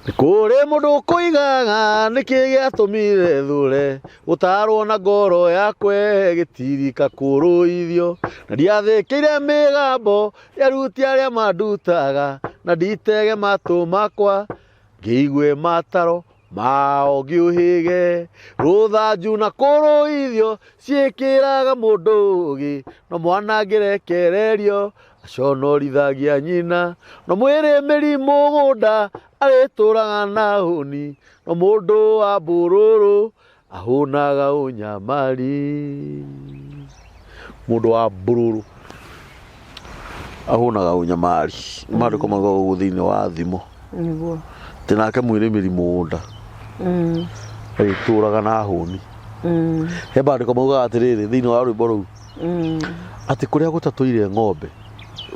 Kure mundu kuigaga niki giatumire thure utarwo na ngoro yakwe gitirika kuruithio na ndiathikire migambo yaruti aria mandutaga na nditege matu makwa ngiigwe mataro mao ngiuhige ruthanju na kuruithio ciikiraga mundu ugi no mwana ngirekererio aconorithagia nyina no mwiri mirimu gunda arituraga na huni no mundu wa bururu ahunaga unyamari mundu wa bururu ahunaga unyamari mariko mago thiini wa thimo niguo tinake mwiri mirimu gunda arituraga na huni he bandiko mauga atiriri thiini wa rwimbo ruu ati kuria gutatuire ng'ombe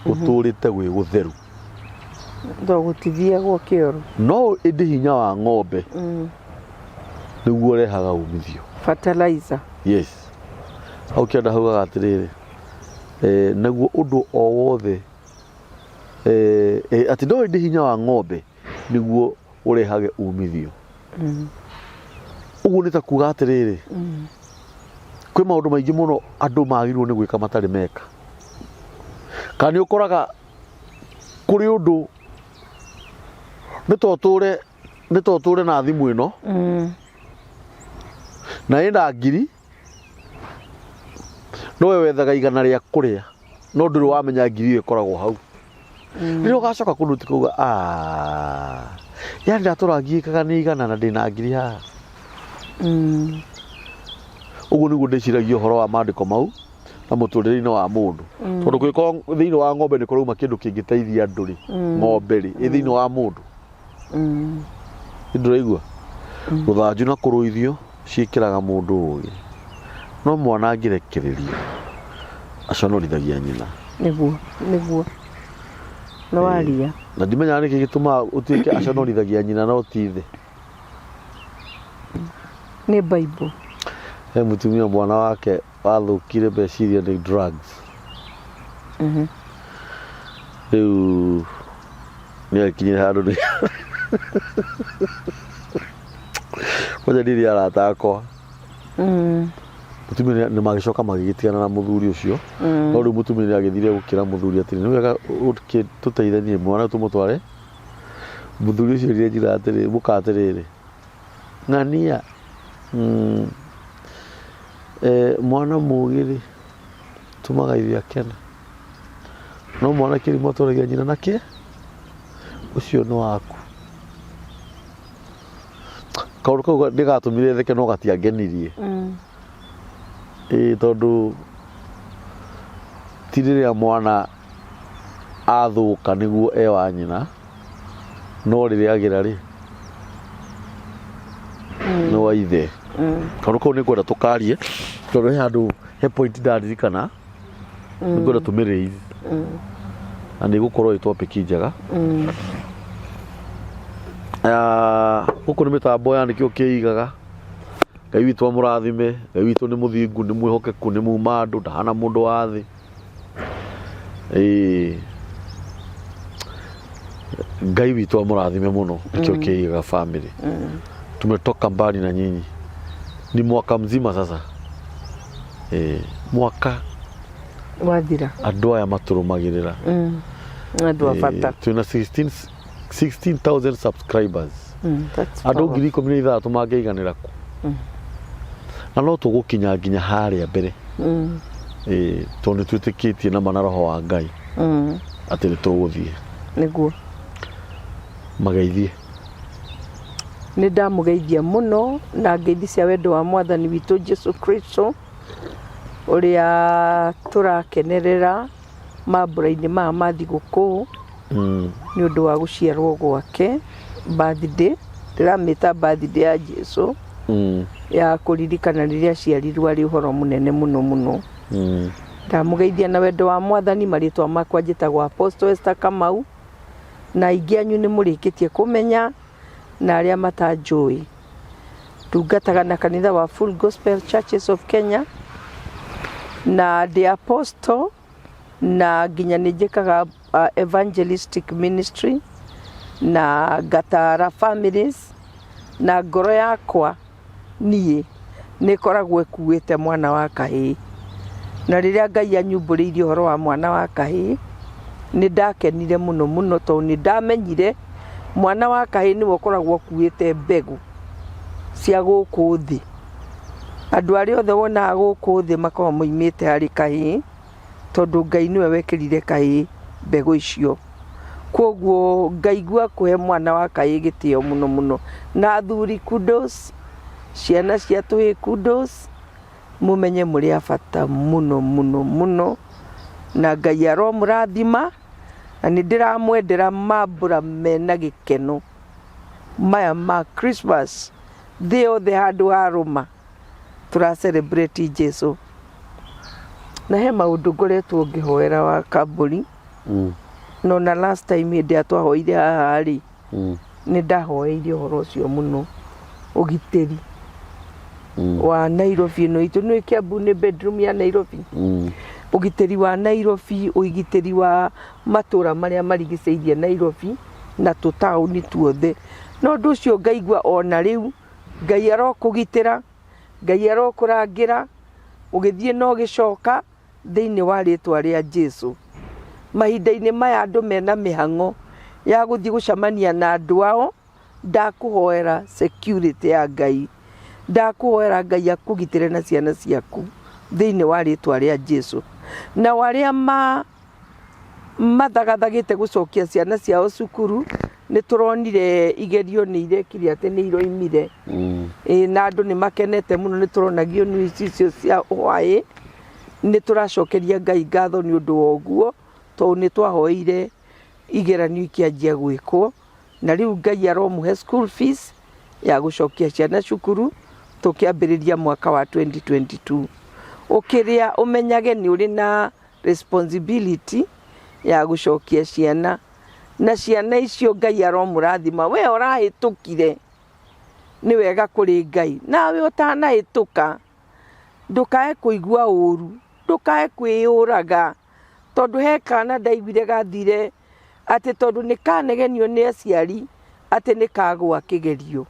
guturite gwi gutheru ndo gutithia gwo kioro no indi hinya wa ng'ombe niguo rehaga umithio fertilizer yes au kienda hauga atiriri naguo undu o wothe ati ndo indi hinya wa ng'ombe niguo urehage umithio uguo nita kuga atiriri kwi maundu maingi muno andu magirwo ni gwika matari meka kani ukoraga kuri undu nitoture na thimu ino na ina ngiri no we wethaga igana ria kuria no nduri wamenya ngiri ikoragwo hau ndio gacoka kundu kuga yani ndaturangiikaga ni igana na ndina ngiri ha uguo niguo ndiciragia horo wa mandiko mau na muturire-ini wa mundu tondu gwiko thiini wa ng'ombe ni kurauma kindu kingiteithia andu ri ng'ombe ri thiini wa mundu nduraigua ruthanju na kuruithio ciikiraga mundu ugi no mwana angirekererio aconorithagia nyina niguo no waria na ndimenya niki gituma utuike aconorithagia nyina no ti Ithe ni Bible he mutumia mwana wake wathukire meciria ni drugs riu ni akinyire handu ni koja ndiri arata akwa mutumia ni magicoka magigitigana na muthuri ucio no riu mutumia ni agithire gukira muthuri atiri ni wega tuteithanie mwana tumutware muthuri ucio ri njira atiri mukatiriri ng'ania mwana mugiri tumaga ithia kena no mwana kirimo toragia nyina nake ucio no waku kaundu kau ndigatumire theke no gatiangenirie tondu tiriria mwana athuka niguo wa nyina no riria agira ri no wa Ithe kaundu kau nikwenda tukarie tondu he handu he point ndaririkana nikwenda tumirire na nigukorwo i topic njega guku ni mitambo yanikio kiigaga Ngai witu amurathime Ngai witu ni muthingu ni mwihokeku ni muma andu ndahana mundu wa thi Ngai witu amurathime muno nikio kiigaga family tumetoka mbali na nyinyi ni mwaka mzima sasa mwaka wathira andu aya maturumagirira andu afata tuna 16,000 subscribers andu ngiri 13 mangeiganira ku na no tugukinya nginya haria mbere tondu twitikitie na manaroho wa Ngai ati ni tuguthie niguo mageithie ni ndamugeithia muno na ngeithi cia wendo wa mwathani witu Jesu Kristo uria turakenerera mambura-ini ma mathiguku ni undu wa guciarwo gwake birthday ndiramita birthday ya Jesu ya kuririkana riria aciarirwo ari uhoro munene muno ndamugeithia na wendo wa mwathani maritwa makwa njitagwo Apostle Esther Kamau na ingi anyu ni murikitie kumenya na aria matanjui tungataga na kanitha wa Full Gospel Churches of Kenya na the Apostle na nginya nijikaga evangelistic ministry na ngatara families na ngoro yakwa niĩ nĩ koragwo ĩkuĩte mwana wa kahĩĩ na rĩrĩa Ngai anyumbũrĩirie ũhoro wa mwana wa kahĩĩ nĩ ndakenire mũno mũno tondũ nĩ ndamenyire mwana wa kahĩĩ nĩwe ũkoragwo ũkuĩte mbegũ cia gũkũ thĩ. Andũ arĩa othe wonaga gũkũ thĩ makoragwo moimĩte harĩ kahĩĩ tondũ Ngai nĩwe wekĩrire kahĩĩ mbegũ icio. Koguo ngaigua kũhe mwana wa kahĩĩ gĩtĩo mũno mũno. Na athuri kudos, ciana cia tũhĩĩ kudos, mũmenye mũrĩ a bata mũno mũno mũno na Ngai aromũrathima na nĩ ndĩramwendera mambũra mena gĩkeno maya ma Christmas thĩ yothe handũ harũma tũra celebrate Jesu. Na he maũndũ ngoretwo ngĩhoera wa kambũri no na last time hĩndĩ twahoire haha rĩ nĩ ndahoeire ũhoro ũcio mũno, ũgitĩri wa Nairobi ĩno itũ nĩ Kiambu nĩ bedroom ya Nairobi. Ũgitĩri wa Nairobi, ũgitĩri wa matũra marĩa marigicĩirie Nairobi na tũtaũni tuothe. No ũndũ ũcio ngaigua ona rĩu Ngai arokũgitĩra, Ngai arokũrangĩra, ũgĩthiĩ no gĩcoka thĩinĩ wa rĩtwa rĩa Jesu. Mahinda-inĩ maya andũ mena mĩhang'o ya gũthiĩ gũcemania na andũ ao, ndakũhoera security ya Ngai, ndakũhoera Ngai akũgitĩre na ciana ciaku thĩinĩ wa rĩtwa rĩa Jesu. Na arĩa mathagathagĩte gũcokia ciana ciao cukuru nĩ tũronire igerio nĩ irekire atĩ nĩ iroimire na andũ nĩ makenete mũno, nĩ tũronagio news icio cia hwaĩ. Nĩ tũracokeria Ngai ngatho nĩ ũndũ wa ũguo tondũ nĩ twahoire igeranio ikĩanjia gwĩkwo na rĩu Ngai aromũhe school fees ya gũcokia ciana cukuru tũkĩambĩrĩria mwaka wa 2022. Ũkĩrĩa ũmenyage nĩ ũrĩ na responsibility ya gũcokia ciana na ciana icio Ngai aromũrathima. We ũrahĩtũkire nĩ wega kũrĩ Ngai, nawe ũtanahĩtũka ndũkae kũigua ũru, ndũkae kwĩyũraga tondũ he kana ndaiguire gathire atĩ tondũ nĩ kanegenio nĩ aciari atĩ nĩ kagwa kĩgerio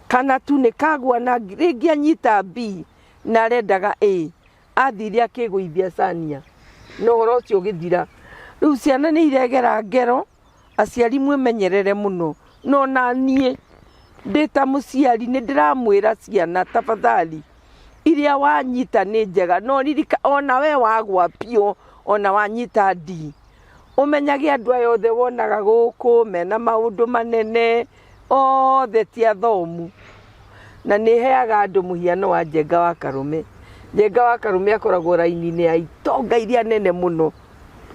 kana tu nĩ kagwa na rĩngĩ anyita B na arendaga A, athire akĩgũithia Sania no ũhoro ũcio ũgĩthira. Rĩu ciana nĩ iregera ngero, aciari mwĩmenyerere mũno. No na niĩ ndĩ ta mũciari nĩ ndĩramwĩra ciana tafadhali iria wanyita nĩ njega, no ririka ona we wagwa piũ ona wanyita D, ũmenyage andũ aya othe wonaga gũkũ mena maũndũ manene othe ti athomu. Na nĩ heaga andũ mũhiano wa Njenga wa Karume. Njenga wa Karume akoragwo raini-inĩ ya itonga iria nene mũno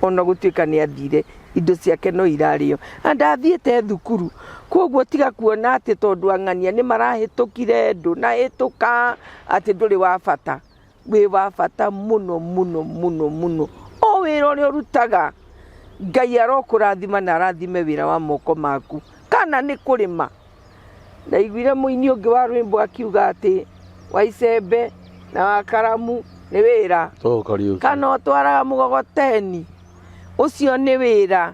ona gũtuĩka nĩ athire indo ciake no irarĩo na ndathiĩte thukuru. Koguo tiga kuona atĩ tondũ ang'ania nĩ marahĩtũkire ndũnahĩtũka atĩ ndũrĩ wa bata. Wĩ wa bata mũno mũno mũno mũno. O wĩra ũrĩa ũrutaga Ngai arokũrathima na arathime wĩra wa moko maku. Kana nĩ kũrĩma. Ndaiguire mũini ũngĩ wa rwĩmbo akiuga atĩ wa icembe na wa karamu nĩ wĩra kana ũtwaraga mũgogoteni ũcio nĩ wĩra.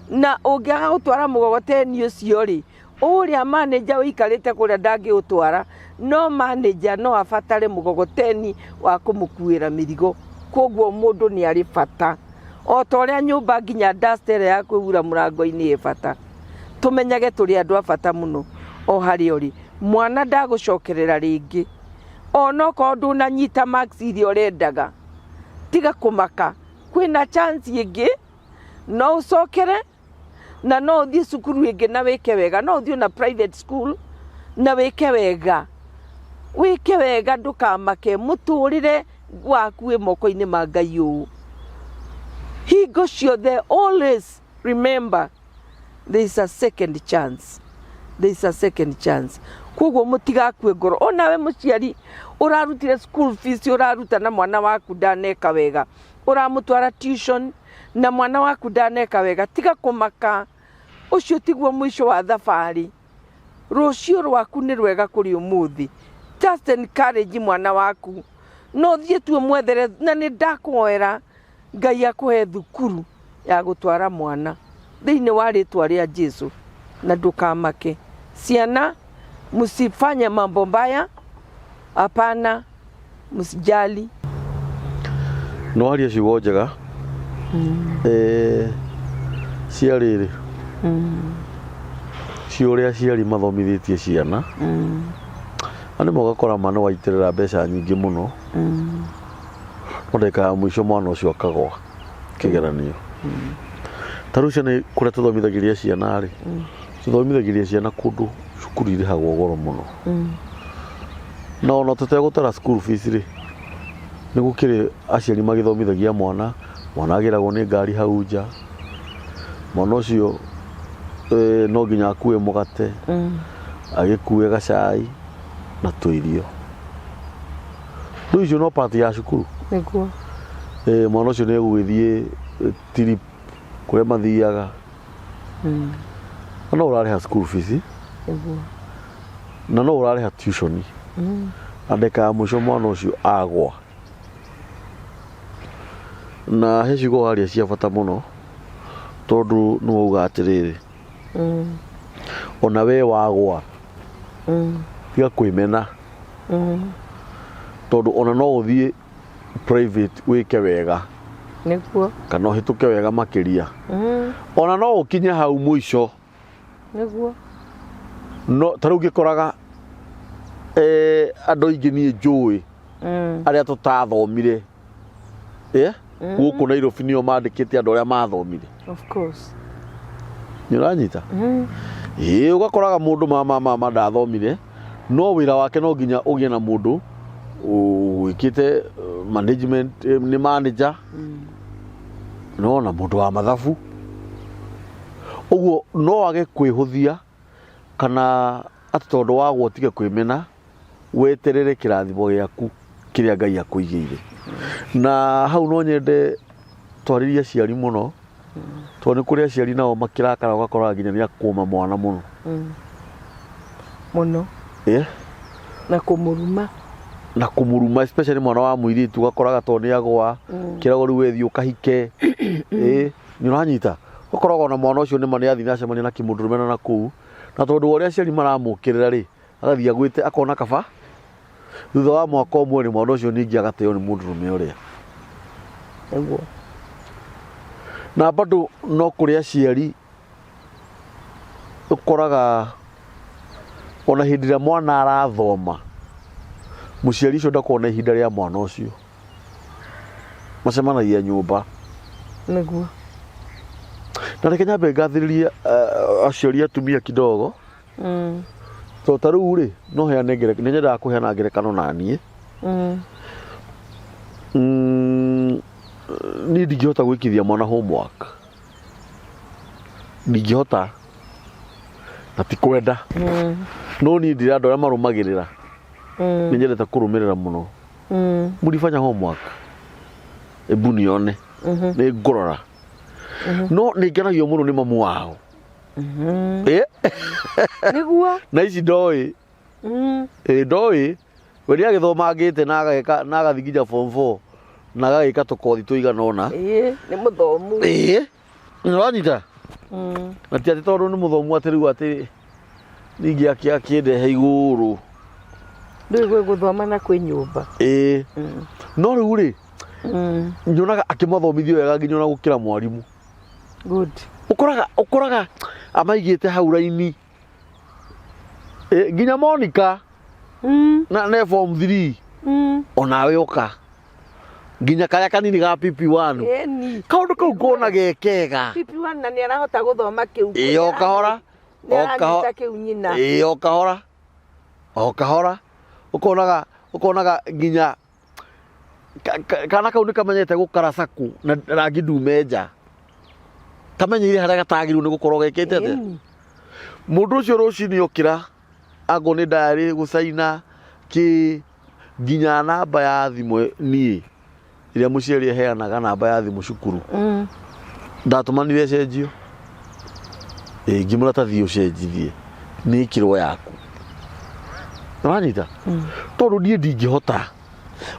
Na ũngĩaga gũtwara mũgogoteni ũcio rĩ, ũrĩa manager ũikarĩte kũrĩa ndangĩũtwara, no manager no abatare mũgogoteni wa kũmũkuĩra mĩrigo. Koguo mũndũ nĩ arĩ bata o ta ũrĩa nyũmba nginya duster ya kwĩhura mũrango-inĩ ĩ bata. Tũmenyage tũrĩ andũ a bata mũno o harĩa ũrĩ. Mwana ndagũcokerera rĩngĩ ona okorwo ndũnanyita marks iria ũrendaga, tiga kũmaka, kwĩna chance ĩngĩ no ũcokere na no ũthiĩ cukuru ĩngĩ na wĩke wega, no ũthiĩ na private school na wĩke wega. Wĩke wega ndũkamake, mũtũrĩre waku wĩ moko-inĩ ma Ngai ũũ. Hingo ciothe always remember there is a second chance. There is a second chance. Koguo mũtigakue ngoro. Ona we mũciari ũrarutire school fees, ũraruta na mwana waku ndaneka wega, ũramũtwara tuition na mwana waku ndaneka wega, tiga kũmaka. Ũcio tiguo mũico wa thabarĩ. Rũciũ rwaku nĩ rwega kũrĩ ũmũthĩ. Just encourage mwana waku. No thiĩ tu mwethere, na nĩ ndakũhoera Ngai akũhe thukuru ya gũtwara mwana thĩinĩ wa rĩtwa rĩa Jesu. na ndukamake. Ciana msifanye mambo mbaya, hapana, msijali. No aria ciugo njega cia rĩrĩ cia ũrĩa aciari mathomithĩtie ciana na nĩ mũgakora mwana waitĩrĩra mbeca nyingĩ mũno ndagĩka ya mũico mwana ũcio akagũa kĩgeranio. Ta rĩu ciana kũrĩa tũthomithagĩria ciana rĩ tũthomithagĩria ciana kũndũ cukuru irĩhagwo goro mũno na ona tũtegũtara school fees rĩ nĩ gũkĩrĩ aciari magĩthomithagia mwana agĩragwo nĩ ngari hau nja, mwana ũcio no nginya akue mũgate agĩkue gacai na tũirio. Rĩu icio no part ya cukuru nĩguo mwana ũcio nĩ egũgĩthiĩ trip kũrĩa mathiaga na no ũrarĩha school fees na no ũrarĩha tuition na ndagĩka ya mũico mwana ũcio agwa. Na he ciugo haria cia bata mũno tondũ nĩ wauga atĩrĩrĩ ona we wagwa tiga kwĩmena tondũ ona no ũthiĩ private wĩke wega nĩguo kana ũhĩtũke wega makĩria ona no ũkinye hau mũico nĩguo. No ta rĩu ngĩkoraga andũ aingĩ niĩ njũĩ arĩa tũtathomire gũkũ Nairobi nĩo mandĩkĩte andũ arĩa mathomire. Of course. Nĩ ũranyita? Ũgakoraga mũndũ mama ndathomire no wĩra wake no nginya ũgĩe na mũndũ wĩkĩte management nĩ manager no na mũndũ wa mathabu ũguo no age kwĩhũthia kana atĩ tondũ wagwo tige kwĩmena weterere kĩrathimo gĩaku kĩrĩa Ngai akũigĩire. Na hau no nyende twarĩrie aciari mũno tondũ nĩ kũrĩ aciari nao makĩrakara ũgakora nginya nĩ akũma mwana mũno mũno na kũmũruma especially mwana wa mũirĩtu ũgakoraga tondũ nĩ agwa kĩrago rĩu wethi ũkahike nĩ ũranyita ũgakoraga ona mwana ũcio nĩma nĩ athiĩ acemania na kĩmũndũrũme na kũu na tondũ ũrĩa aciari maramũkĩrĩra rĩ agathiĩ agwĩte akona kaba thutha wa mwaka ũmwe nĩ mwana ũcio ningĩ agateo nĩ mũndũrũme ũrĩa nĩguo. Na bado no kũrĩ aciari ũkoraga ona hĩndĩ ĩrĩa mwana arathoma mũciari ũcio ndakona ihinda rĩa mwana ũcio macemanagia nyũmba nĩguo. Na reke nyambe ngathĩrĩrie aciari atumia kidogo to ta rĩu rĩ no heane ngerekano nĩ nyendaga kũheana ngerekano na niĩ niĩ ndingĩhota gwĩkithia mwana homework ndingĩhota na ti kwenda no niĩ ndĩra andũ arĩa marũmagĩrĩra nĩ nyendete kũrũmĩrĩra mũno mũrifanya homework ebu nione nĩ ngũrora no nĩ ngenagio mũno nĩ mamu wao nĩguo. Na ici ndoĩ ndoĩ we nĩ agĩthomangĩte na agathiĩ nginya form 4 na agagĩka tũkothi tũigana ũna nĩ mũthomu nĩ ũranyita na ti atĩ tondũ nĩ mũthomu atĩ rĩu atĩ ningĩ akĩndehe igũrũ ndũĩ gwĩ gũthoma na kwĩ nyũmba no rĩu rĩ nyonaga akĩmathomithio wega nginya ona gũkĩra mwarimũ good. Ũkoraga amaigĩte hau raini nginya Monica na form 3 onawe ũka nginya karĩa kanini ga PP1 kaũndũ kau ngona gekega PP1 na nĩ arahota gũthoma kĩu o kahora ũkonaga nginya kana kau nĩ kamenyete gũkara saku na rangi ndume nja kamenyeire harĩa gatagĩrĩirwo nĩ gũkorwo gekĩte atĩa. Mũndũ ũcio rũcinĩ okĩra angwo nĩ diary gũcaina nginya namba ya thimũ niĩ ĩrĩa mũciari aheanaga namba ya thimũ cukuru ndatũmanire cenjio ngĩmũra ta thiĩ ũcenjithie nĩ ĩkĩrwo yaku nĩwanyita tondũ niĩ ndingĩhota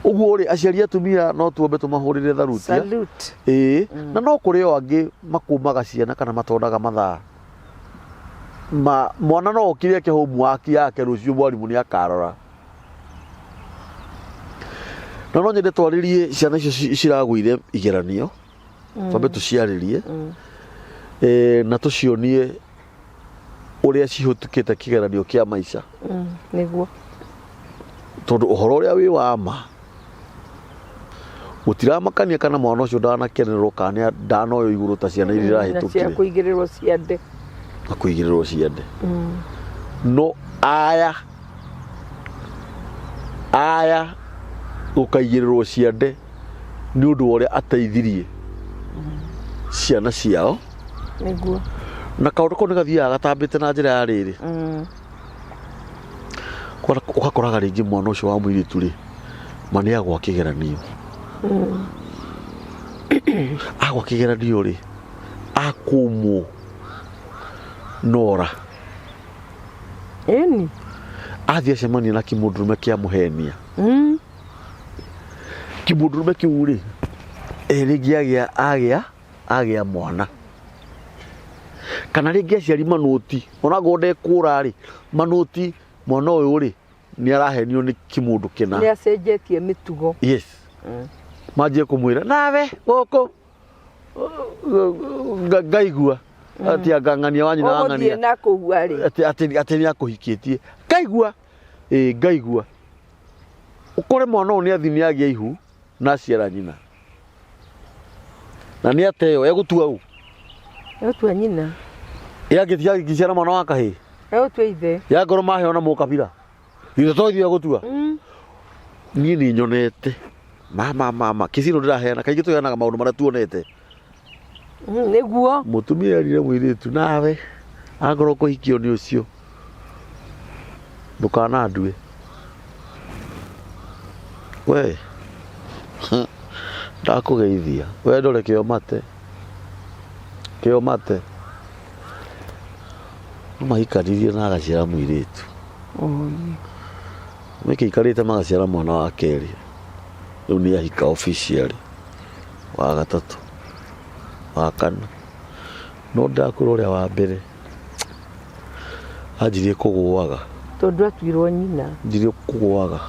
ũguo rĩ aciari atumia no tuombe tũmahũrĩre tharuti salute na no kũrĩ o angĩ makũmaga ciana kana matondaga mathaa mwana no okire ke homework yake rucio mwarimu ni akarora no nyende twaririe ciana icio ciragwire igeranio twambe tuciaririe na tucionie uria cihutukite kigeranio kia maica niguo tondu uhoro uria wi wa ma utiramakania kana mwana ucio ndanakenerwo kana ndanoyo iguru ta ciana iria irahitukire na kuigirirwo ciande akuigirirwo ciande no aya ukaigirirwo ciande ni undu uria ateithirie ciana ciao niguo na kaundu ko nigathiaga gatambite na njira ya riri ugakoraga ringi mwana ucio wa muiritu ri mani agwa kigeranio agwa kigeranio ri akumu nora eni athia cemania na kimundurume kia muhenia kimundurume kiu ri ringi agia mwana kana ringi aciari manoti ona gonde kura ri manoti mwana uyu ri ni arahenio ni kimundu kina ni acenjetie mitugo yes majie kumwira nawe goko ngaigua ati agangania wanyu na angania na kuhua ri ati ni akuhikitie ngaigua ngaigua ukore mwana uyu ni athini agia ihu na ciara nyina na ni ateo egutua u egutua nyina yagitia giciara mwana wa kahi egutua ithe ya ngoro mahe ona mukabira ithe toithia gutua ni nyonete mama kisiro ndiraheana kaingi tuheanaga maundu maria tuonete niguo mutumia arire mwiritu nawe angoro kuhikio ni ucio ndukana ndue we ndakugeithia we ndore kio mate mahikaririe na agaciara mwiritu mekiikarite magaciara mwana wa keri riu ni ahika officially wa gatatu wa kana no ndakura uria wa mbere anjirie kuguaga tondu atwirwo nyina njirie kuguaga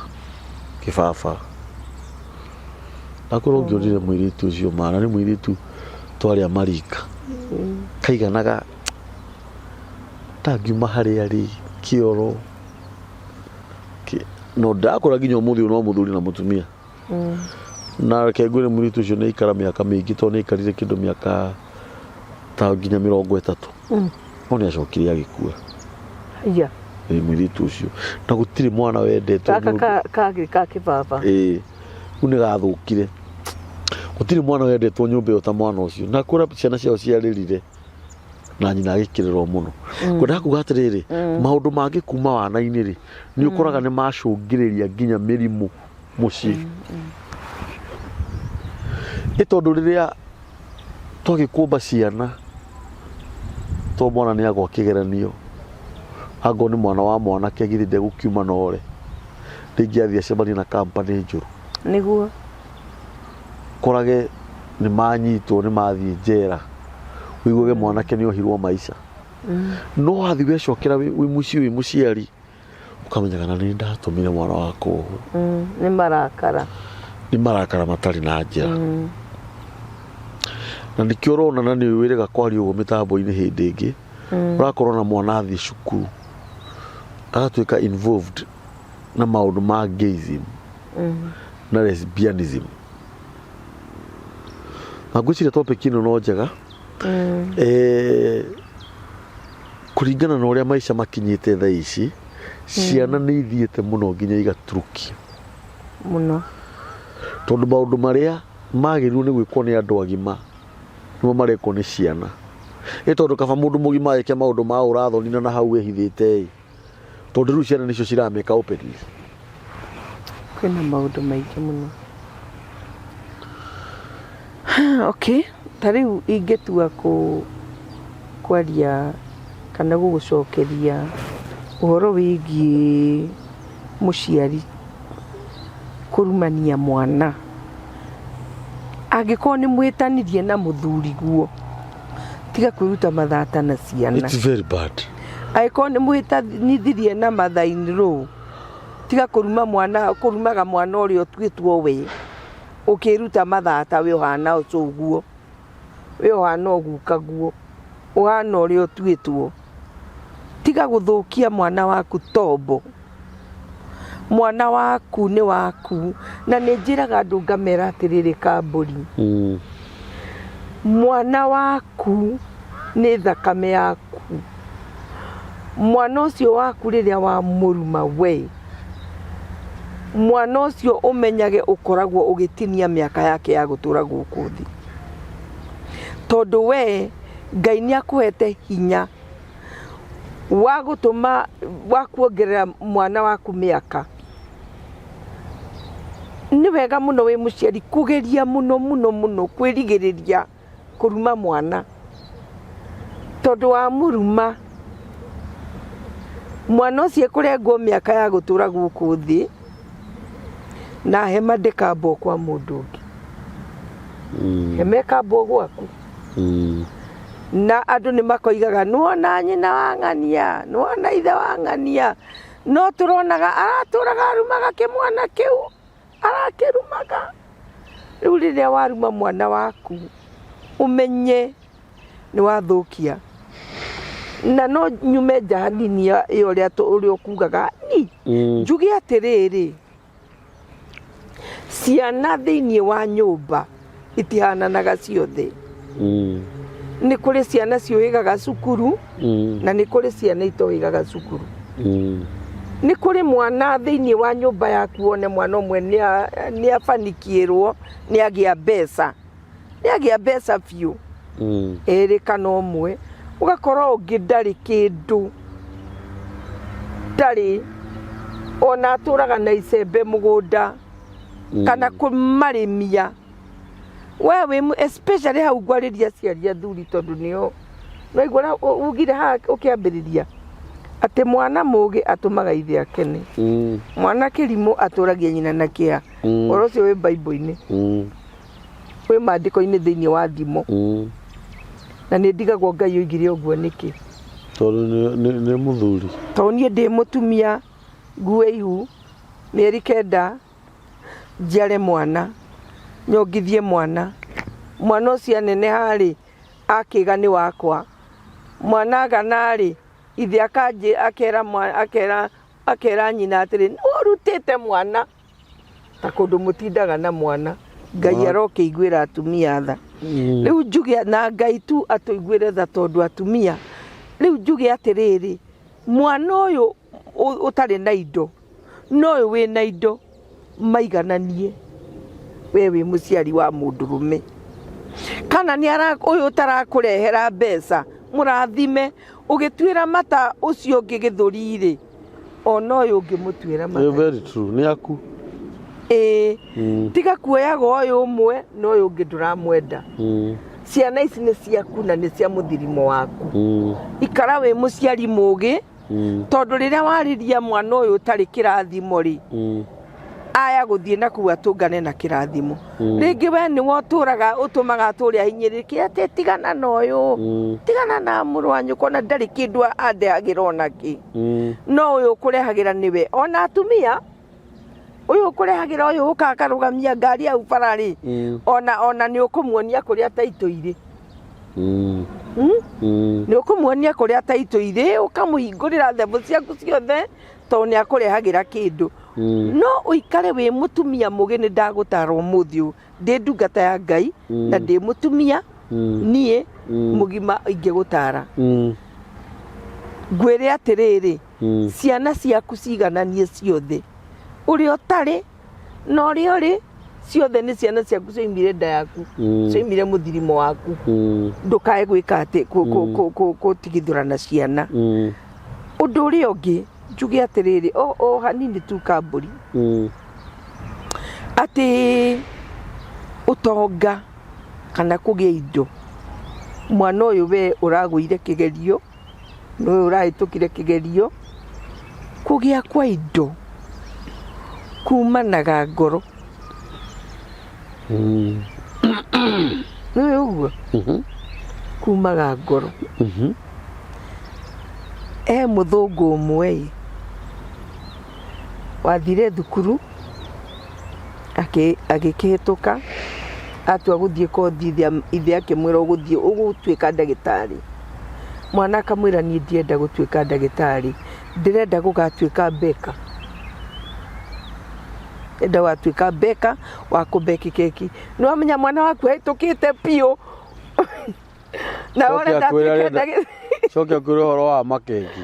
kibaba ndakura ngionire mwiritu ucio mana ni mwiritu twaria marika kaiganaga tangiuma haria ri kioro no ndakura nginya umuthi no muthuri na mutumia na kegwire mwiritu ucio ni ikara miaka mingi to ni ikarire kindu miaka ta nginya 30 no ni acokire agikua iya mwiritu ucio na gutiri mwana wendetwo ka kibaba une gathukire gutiri mwana wendetwo nyumba ta mwana ucio na kura ciana ciao ciaririre na nyina agikirerwo muno kwenda kuga atiriri maundu mangi kuma wana-ini ri ni ukoraga ni macungiriria nginya mirimu mucii itondu riria twagikumba ciana to mwana ni agwa kigeranio ago ni mwana wa mwana kegiri ndegukiuma nore ringi athia cemania na kampani njuru niguo korage ni manyitwo ni mathie njera wiguge mwanake ni ohirwo maica no wathi wecokera wi muciari ukamenyagana ni ndatumire mwana wako ni marakara matari na njira na nikio rona na ni wirega kwari ugo mitambo-ini hindi ingi urakorwo na mwana athi cukuru agatuika involved na maundu ma gayism na lesbianism na ngwiciria topic ino no njega kuringana na uria maica makinyite thaa ici ciana ni ithiete muno nginya igaturuki muno tondu maundu maria magirirwo ni gwikwo ni andu agima nimo marekwo ni ciana tondu kaba mundu mugima eke maundu ma urathonina na hau ehithite tondu riu ciana nicio cirameka openly kwina maundu maingi muno okay tariu ingetua kwaria kana gugucokeria uhoro wigi muciari kurumania mwana angikorwo ni mwitanirie na muthuri guo tiga kwiruta mathata na ciana it's very bad aiko nĩ mũhĩtanithirie na mathainĩ rũu tiga kũrumaga mwana ũrĩa ũtuĩtwo we ũkĩruta mathata we ũhana ũguo we ũhana ũgukaguo ũhana ũrĩa ũtuĩtwo tiga gũthũkia mwana waku tombo mwana waku nĩ waku na nĩ njĩraga andũ ngamera atĩrĩrĩ kambũri mwana waku nĩ thakame yaku mwana ũcio waku rĩrĩa wa mũruma we mwana ũcio ũmenyage ũkoragwo ũgĩtinia mĩaka yake ya gũtũra gũkũ thĩ tondũ we Ngai nĩakũhete hinya wa gũtũma wa kuongerera mwana waku mĩaka nĩ wega mũno wĩ mũciari kũgeria mũno kwĩrigĩrĩria kũruma mwana tondũ wa mũruma mwana ũcio kũrengwo mĩaka ya gũtũra gũkũ thĩ na hema ndĩkambwo kwa mũndũ ũngĩ hema ĩkambwo gwaku na andũ nĩmakoigaga nĩwona nyina wa ng'ania nĩwona ithe wa ng'ania no tũronaga aratũraga arumaga kĩmwana kĩu arakĩrumaga rĩu rĩrĩa waruma mwana waku ũmenye nĩwathũkia na no nyume njahanini ĩyo ũrĩa ũkugaga njuge atĩrĩrĩ ciana thĩinĩ wa nyũmba itihananaga ciothe nĩ kũrĩ ciana ciũhĩgaga cukuru na nĩ kũrĩ ciana itohĩgaga cukuru nĩ kũrĩ mwana thĩinĩ wa nyũmba yaku one mwana ũmwe nĩabanikĩrwo nĩagĩa mbeca biũ erĩ kana ũmwe ũgakora ũngĩ ndarĩ kĩndũ ndarĩ ona atũraga na icembe mũgũnda kana kũmarĩmia wewe especially hau ngwarĩria ciari athuri tondũ nĩo naigua ugire ha ũkĩambĩrĩria atĩ mwana mũgĩ atũmaga ithe akene mwana kĩrimũ atũragia nyina na kĩa ũhoro ũcio wĩ Bible-inĩ wĩ maandĩko-inĩ thĩinĩ wa thimo na nĩ ndigagwo Ngai oigire ũguo nĩkĩ tondũ nĩ mũthuri tondũ niĩ ndĩ mũtumia ngue ihu mĩeri 9 njiare mwana nyongithie mwana ũcio anene harĩ akĩga nĩ wakwa mwana aganarĩ ithe akanjĩ akera nyina atĩrĩ ũrutĩte mwana ta kũndũ mũtindaga na mwana Ngai arokĩiguĩra atumia tha rĩu njuge na Ngai tu atũiguĩre tha tondũ atumia rĩu njuge atĩrĩrĩ mwana ũyũ ũtarĩ na indo no ũyũ wĩ na indo maigananie we wĩ mũciari wa mũndũrũme kana nĩ ũyũ ũtarakũrehera mbeca mũrathime ũgĩtuĩra mata ũcio ũngĩ gĩthũri-rĩ ona ũyũ ũngĩ mũtuĩra mata very true nĩ aku tiga kuoyaga ũyũ ũmwe na ũyũ ũngĩ ndũramwenda ciana ici nĩ ciaku na nĩ cia mũthirimo waku ikara wĩ mũciari mũgĩ tondũ rĩrĩa warĩria mwana ũyũ ũtarĩ kĩrathimo-rĩ aya gũthiĩ na kũu atũngane na kĩrathimo rĩngĩ we nĩwe ũtũmaga atũre ahinyĩrĩrĩke atĩ tigana na ũyũ tigana na mũrũ wa nyũkwa na ndarĩ kĩndũ andehagĩra ona kĩ no ũyũ ũkũrehagĩra nĩwe ona atumia ũyũ ũkũrehagĩra ũyũ ũkakarũgamia ngari hau bara-rĩ ona nĩ ũkũmuonia kũrĩa taitũ irĩ nĩ ũkũmuonia kũrĩa taitũ irĩ ũkamũhingũrĩra thembo ciaku ciothe tondũ nĩ akũrehagĩra kĩndũ no ũikare wĩ mũtumia mũgĩ nĩ ndagũtara ũmũthĩ ũyũ ndĩ ndungata ya Ngai na ndĩ mũtumia niĩ mũgima ingĩgũtara ngwĩre atĩrĩrĩ ciana ciaku cigananie ciothe ũrĩa ũtarĩ na ũrĩa ũrĩ ciothe nĩ ciana ciaku cioimire nda yaku cioimire mũthirimo waku ndũkae gwĩka atĩ gũtigithũrana ciana ũndũ ũrĩa ũngĩ njuge atĩrĩrĩ o hanini tu kambũri atĩ ũtonga kana kũgĩa indo mwana ũyũ we ũragũire kĩgerio nĩwe ũrahĩtũkire kĩgerio kũgĩa kwa indo kumanaga ngoro nĩwe ũguo kumaga ngoro muthungu umwe wathire thukuru agikihituka atua guthie kothi ithe akimwira uguthie ugutwika ndagitari mwana akamwira nie ndienda gutwika ndagitari ndirenda gugatwika beka enda watwika beka wa kubeki keki no amenya mwana waku hitukite pio na ora ndatwika ndagitari coke kuri horo wa makeki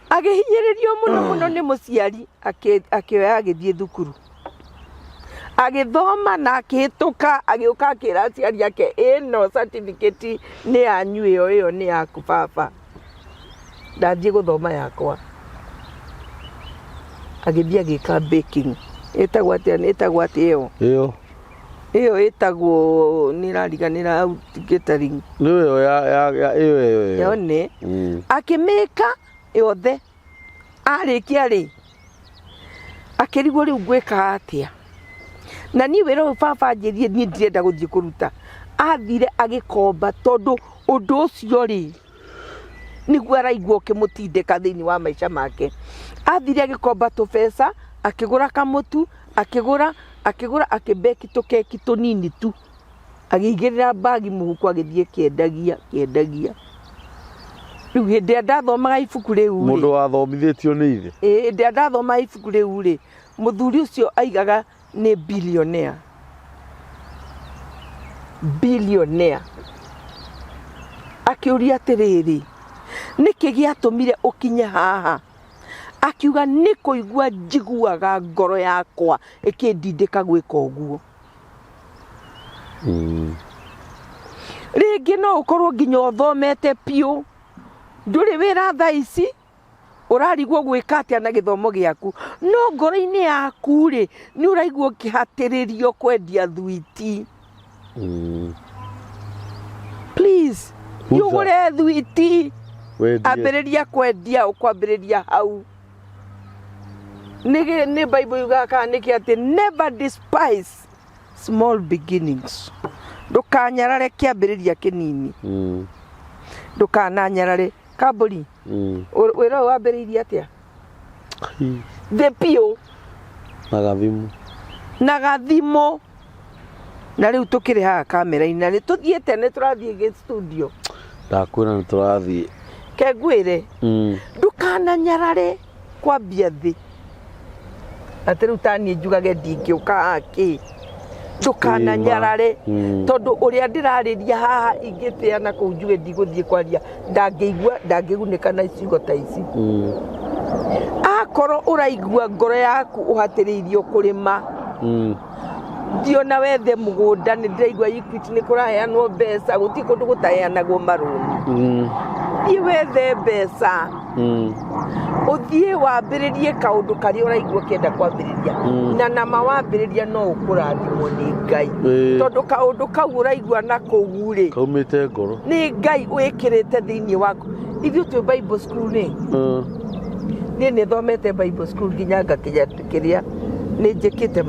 agihinyiririo muno ni muciari akioya agithie thukuru agithoma na akihituka agiuka akira aciari ake ino certificate ni yanyu iyo ni yaku baba ndathie guthoma yakwa agithie agika baking etagwo atia iyo etagwo nirariganira catering niyo ya iyo yone akimeka yothe arikia ri akirigwo riu gwika atia na ni wero baba anjirie ni ndirenda guthie kuruta athire agikomba tondu undu ucio ri niguo araigua ukimutindika thiini wa maisha make athire agikomba tubesa akigura kamutu akigura akibeki tukeki tunini tu agigirira bagi muhuko agithie kiendagia riu hindi ndathomaga ibuku riu mundu wathomithitio ni ithe hindi ndathomaga ibuku riu ri muthuri ucio aigaga ni billionaire akiuria atiriri niki giatumire ukinye haha akiuga ni kuigua njiguaga ngoro yakwa ikindindika gwika uguo ringi no ukorwo nginya uthomete pio nduri wira thaa ici urarigwo gwika atia na githomo giaku no ngoro-ini yaku ri ni uraigwo kihatiririo kwendia thwiti please yugure thwiti ambiriria kwendia ukwambiriria hau ni Bible yugaka niki ati never despise small beginnings ndukanyarare kiambiriria kinini ndukananyarare kaburi wira wambiriria atia the pio nagathimo na riu tukiri ha kamera-ini na nituthiete ni turathie ge studio ndakwira ni turathie kengwire ndukananyarare kwambia thi ati riu tani njugage ndingiuka aki ndukananyarare tondu uria ndirariria haha ingitiana kuu njuge ndiguthie kwaria ndangigunika na icigo ta ici akoro uraigua ngoro yaku uhatiriirio kurima ndiona wethe mugunda ni ndiraigua Equity ni kuraheanwo mbeca guti kundu gutaheanagwo maruni thie wethe mbeca uthie wambiririe kaundu karia uraigua kienda kwambiriria na nama wambiriria no ukurathimwo ni Ngai tondu kaundu kau uraigua na kuu ri kaumite ngoro ni Ngai wikirite thiini waku ithu tu Bible school ni ni thomete Bible school nginya ngakiria ni njikite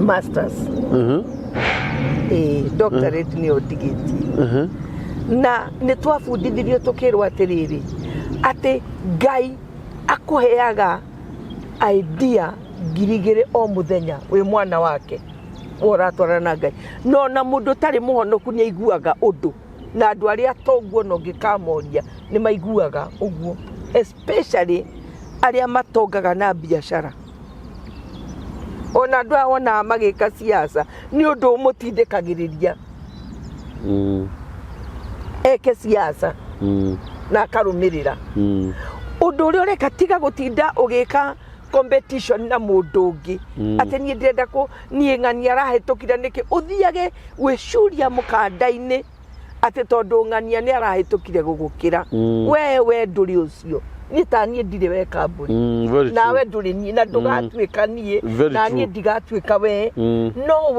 masters doctorate ni odigiti na ni twabundithirio tukirwa atiriri ati Ngai akuheaga idea ngirigire o muthenya wi mwana wake uratwarana Ngai no na mundu tari muhonoku ni aiguaga undu na andu aria tonguo no ngikamoria ni maiguaga uguo especially aria matongaga na biashara ona andu awona magika siasa ni undu umutindikagiriria eke siasa na karumirira undu uri ureka tiga gutinda ugika competition na mundu ungi ati nie ndenda ku nie ng'ani arahitukira niki uthiage gwicuria mukanda-ini ati tondu ng'ania ni arahitukire gugukira we nduri ucio ni tanie ndire we kambuni nawe nduri ni na ndugatwika nie na nie ndigatwika we no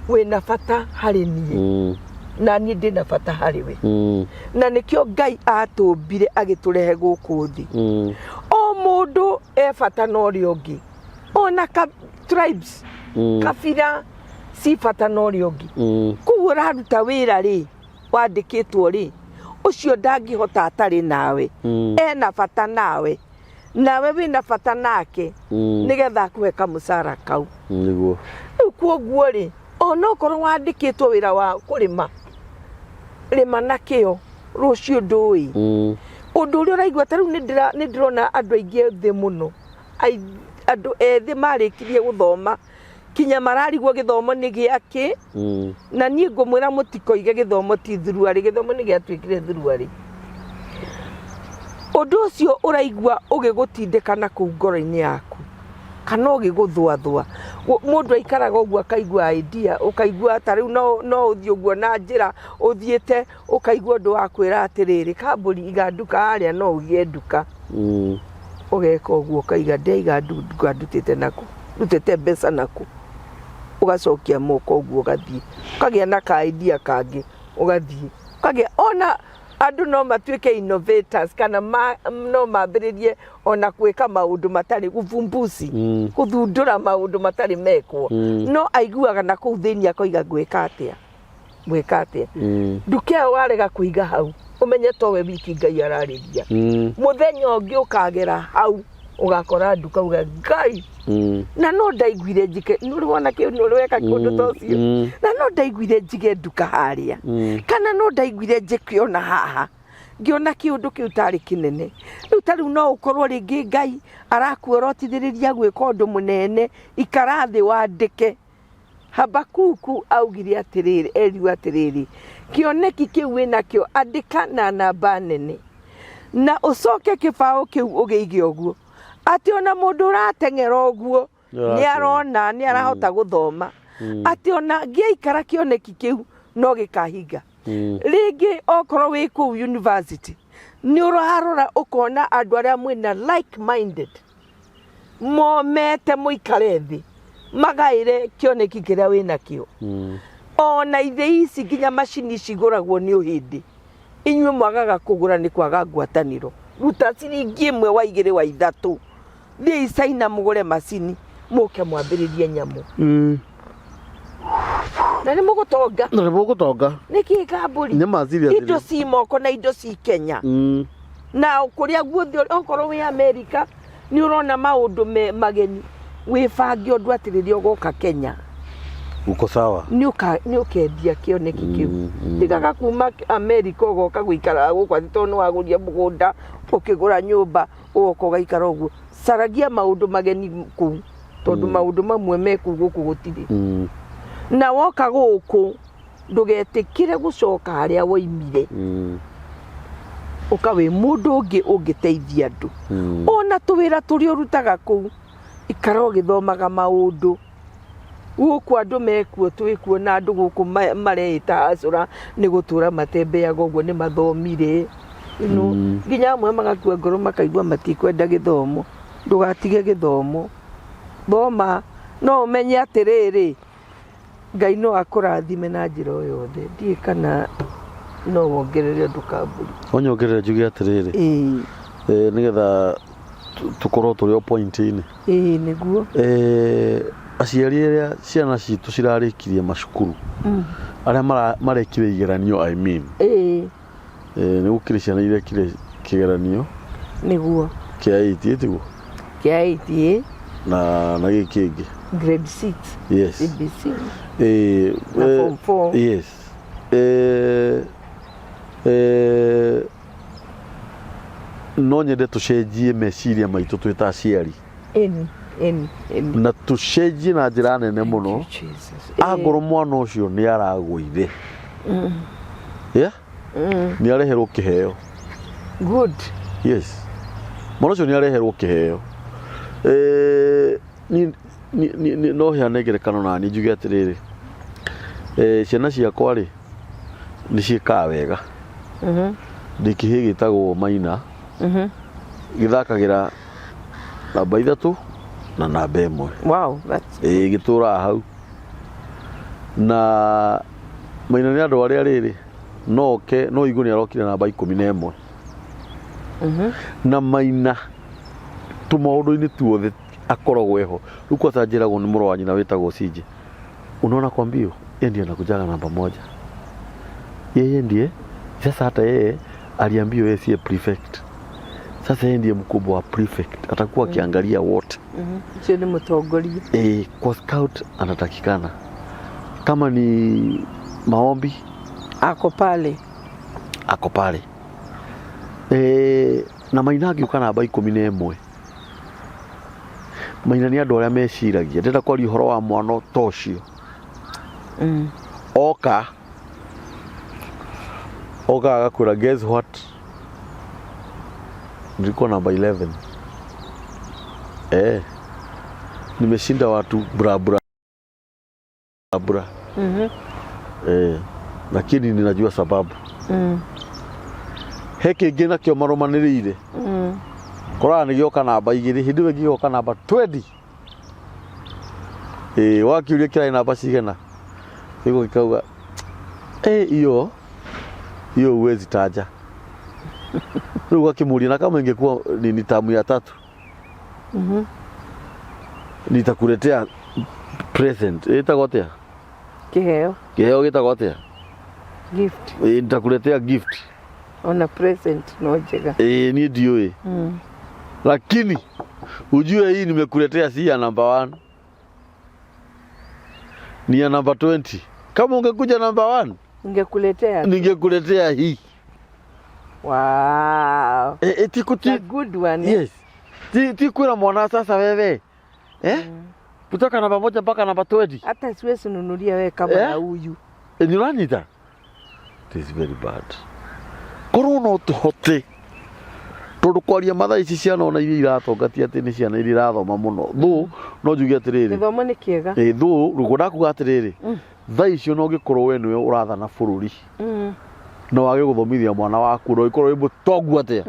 we na bata hari nie na nie ndina bata hari we na nikio Ngai atumbire agiturehe guku thi o mundu e bata no ri ungi ona ka tribes kabira si bata no ri ungi ku uraruta wira ri wandikitwo ri ucio ndangihota atari nawe ena bata nawe nawe wina bata nake nigetha akuhe kamucara kau niguo kuoguo ri ona okorwo wandikitwo wira wa kurima rima nakio rucio ndui undu uri uraigua ta riu ni ndirona andu aingi thi muno andu ethi marikirie guthoma kinya mararigwo githomo ni giaki na nie ngumwira mutikoige githomo ti thuruari githomo ni giatwikire thuruari undu ucio uraigua ugigutindikana ku ngoro-ini yaku kana ugiguthwathwa mundu aikaraga uguo akaigua idea ukaigua ta riu no uthie uguo na njira uthiete ukaigua ndu wakwira atiriri kamburi iganduka haria no ugie nduka ugeka uguo kaiga ndeiga nduka ndutite naku rutete mbeca naku ugacokia moko uguo gathie kagia na ka idea kangi ugathie kagia ona andu no matuike innovators kana no mambiririe ona gwika maundu matari guvumbusi kuthundura maundu matari mekwo no aiguaga na kuu thiini akoiga gwika atia nduke warega kuiga hau umenye to we wiki Ngai arariria muthenya ungi ukagera hau ugakora nduka uga Ngai na no ndaiguire njike nuri wona ki nuri weka kundu tocio na no ndaiguire njige nduka haria kana no ndaiguire njike ona haha ngiona kiundu kiu tari kinene riu tari no ukorwo ringi Ngai arakuorotithiriria gwika undu munene ikarathi wandike Habakuku augire atiriri eriwa atiriri kioneki kiu wina kio andika na namba nene na ucoke kibao kiu ugeige uguo ati ona mundu uratengera uguo ni arona ni arahota guthoma ati ona ngiikara kioneki kiu no gikahinga ringi okoro wi ku university ni urarora ukona andu aria mwina like minded momete muikare thi magaire kioneki kiria wina kio ona ithe ici nginya macini ciguragwo ni uhindi inywe mwagaga kugura ni kwaga ngwataniro ruta ciringi imwe wa igiri wa ithatu thie isaina mugure macini muke mwambiririe nyamu na ni mugutonga niki kamburi ni maziria indo ci moko na indo ci Kenya na kuria guothi okorwo wi America ni urona maundu mageni wifangi undu atiriria ugoka Kenya uko sawa ni ukendia kioneki kiu ndigaga kuma America ugoka guikara gukwa thitono waguria mugunda ukigura nyumba uko gaikara uguo saragia maundu mageni ku tondu maundu mamwe meku guku gutiri na woka guku ndugetikire gucoka haria woimire ukawe mundu ungi ungiteithia andu ona tuwira turi urutaga ku ikara ugithomaga maundu guku andu mekuo twikuo na andu guku mareita acura ni gutura matembeaga uguo ni mathomire nginya amwe magakua ngoro makaigua matikwenda githomo ndugatige githomo thoma no umenye atiriri Ngai no akurathime na njira o yothe ndie kana no wongerere ndukamburi onyongerere njuge atiriri nigetha tukorwo turi o point-ini niguo aciari aria ciana citu cirarikirie macukuru aria marekire igeranio I mean ni gukire ciana irekire kigeranio niguo kia 8 tiguo kia 8 na gikingi grade 6 yes CBC na form 4 yes no nyende tucenjie meciria maitu twita aciari na tucenjie na njira nene muno angorwo mwana ucio ni aragwire ni areherwo kiheo good yes mwana ucio ni areherwo kiheo ni no hiane ngerekano na ni njuge atiriri ciana ciakwa ri ni ciikaga wega ndikihi gitagwo Maina githakagira namba 3 na namba 1 wow that's gitura hau na Maina ni andu aria riri no igu ni arokire namba 11 na Maina tumaundu-ini tuothe akoragwo eho ruko atanjiragwo ni muru wa nyina witagwo Sije unaona kwa mbio yeye ndiye anakujaga namba 1 yeye ndiye sasa hata yeye aliambiwa yeye si prefect. Sasa yeye ndiye mkubwa wa prefect, atakuwa akiangalia wote. Sio ni mtongoria. Kwa scout anatakikana. Kama ni maombi ako pale. Na mainagi ukana aba 11. Maina ni andu aria meciragia ndenda kwaria uhoro wa mwana tocio. Oka agakura, guess what? Nilikuwa namba 11. Nimeshinda watu bra. Lakini ninajua sababu. Heke gena kio maromanirire. Korana gioka namba 2, hindi we gioka namba 20. Wakiuria kira namba cigena. Ego ikauga iyo uwezi taja. Rĩu akimuria na kama ingekuwa ni tamu ya 3. Nitakuletea present. Itagotea kiheo gitagotea gift. Nitakuletea gift. Ona present no njega. Ni ndiyo. Lakini ujue hii nimekuletea si ya number 1. Ni ya number 20. Kama ungekuja number 1 ningekuletea hii. Wow. Tikuti good one. Yes. Tikura mwana sasa wewe. Kutoka namba 1 mpaka namba 20. Hata siwezi nunulia wewe kama na huyu. Ni unanita? This is very bad. Corona tuhote. Tondu kwaria mathaa ici ciana ona iria iratongatia ati ni ciana iria irathoma muno. No njuge atiriri. Githomo ni kiega. Rugo ndakuga atiriri. Thaa icio no gikorwo we niwe urathana bururi. No wage guthomithia mwana waku no ikorwo ibutongu atia.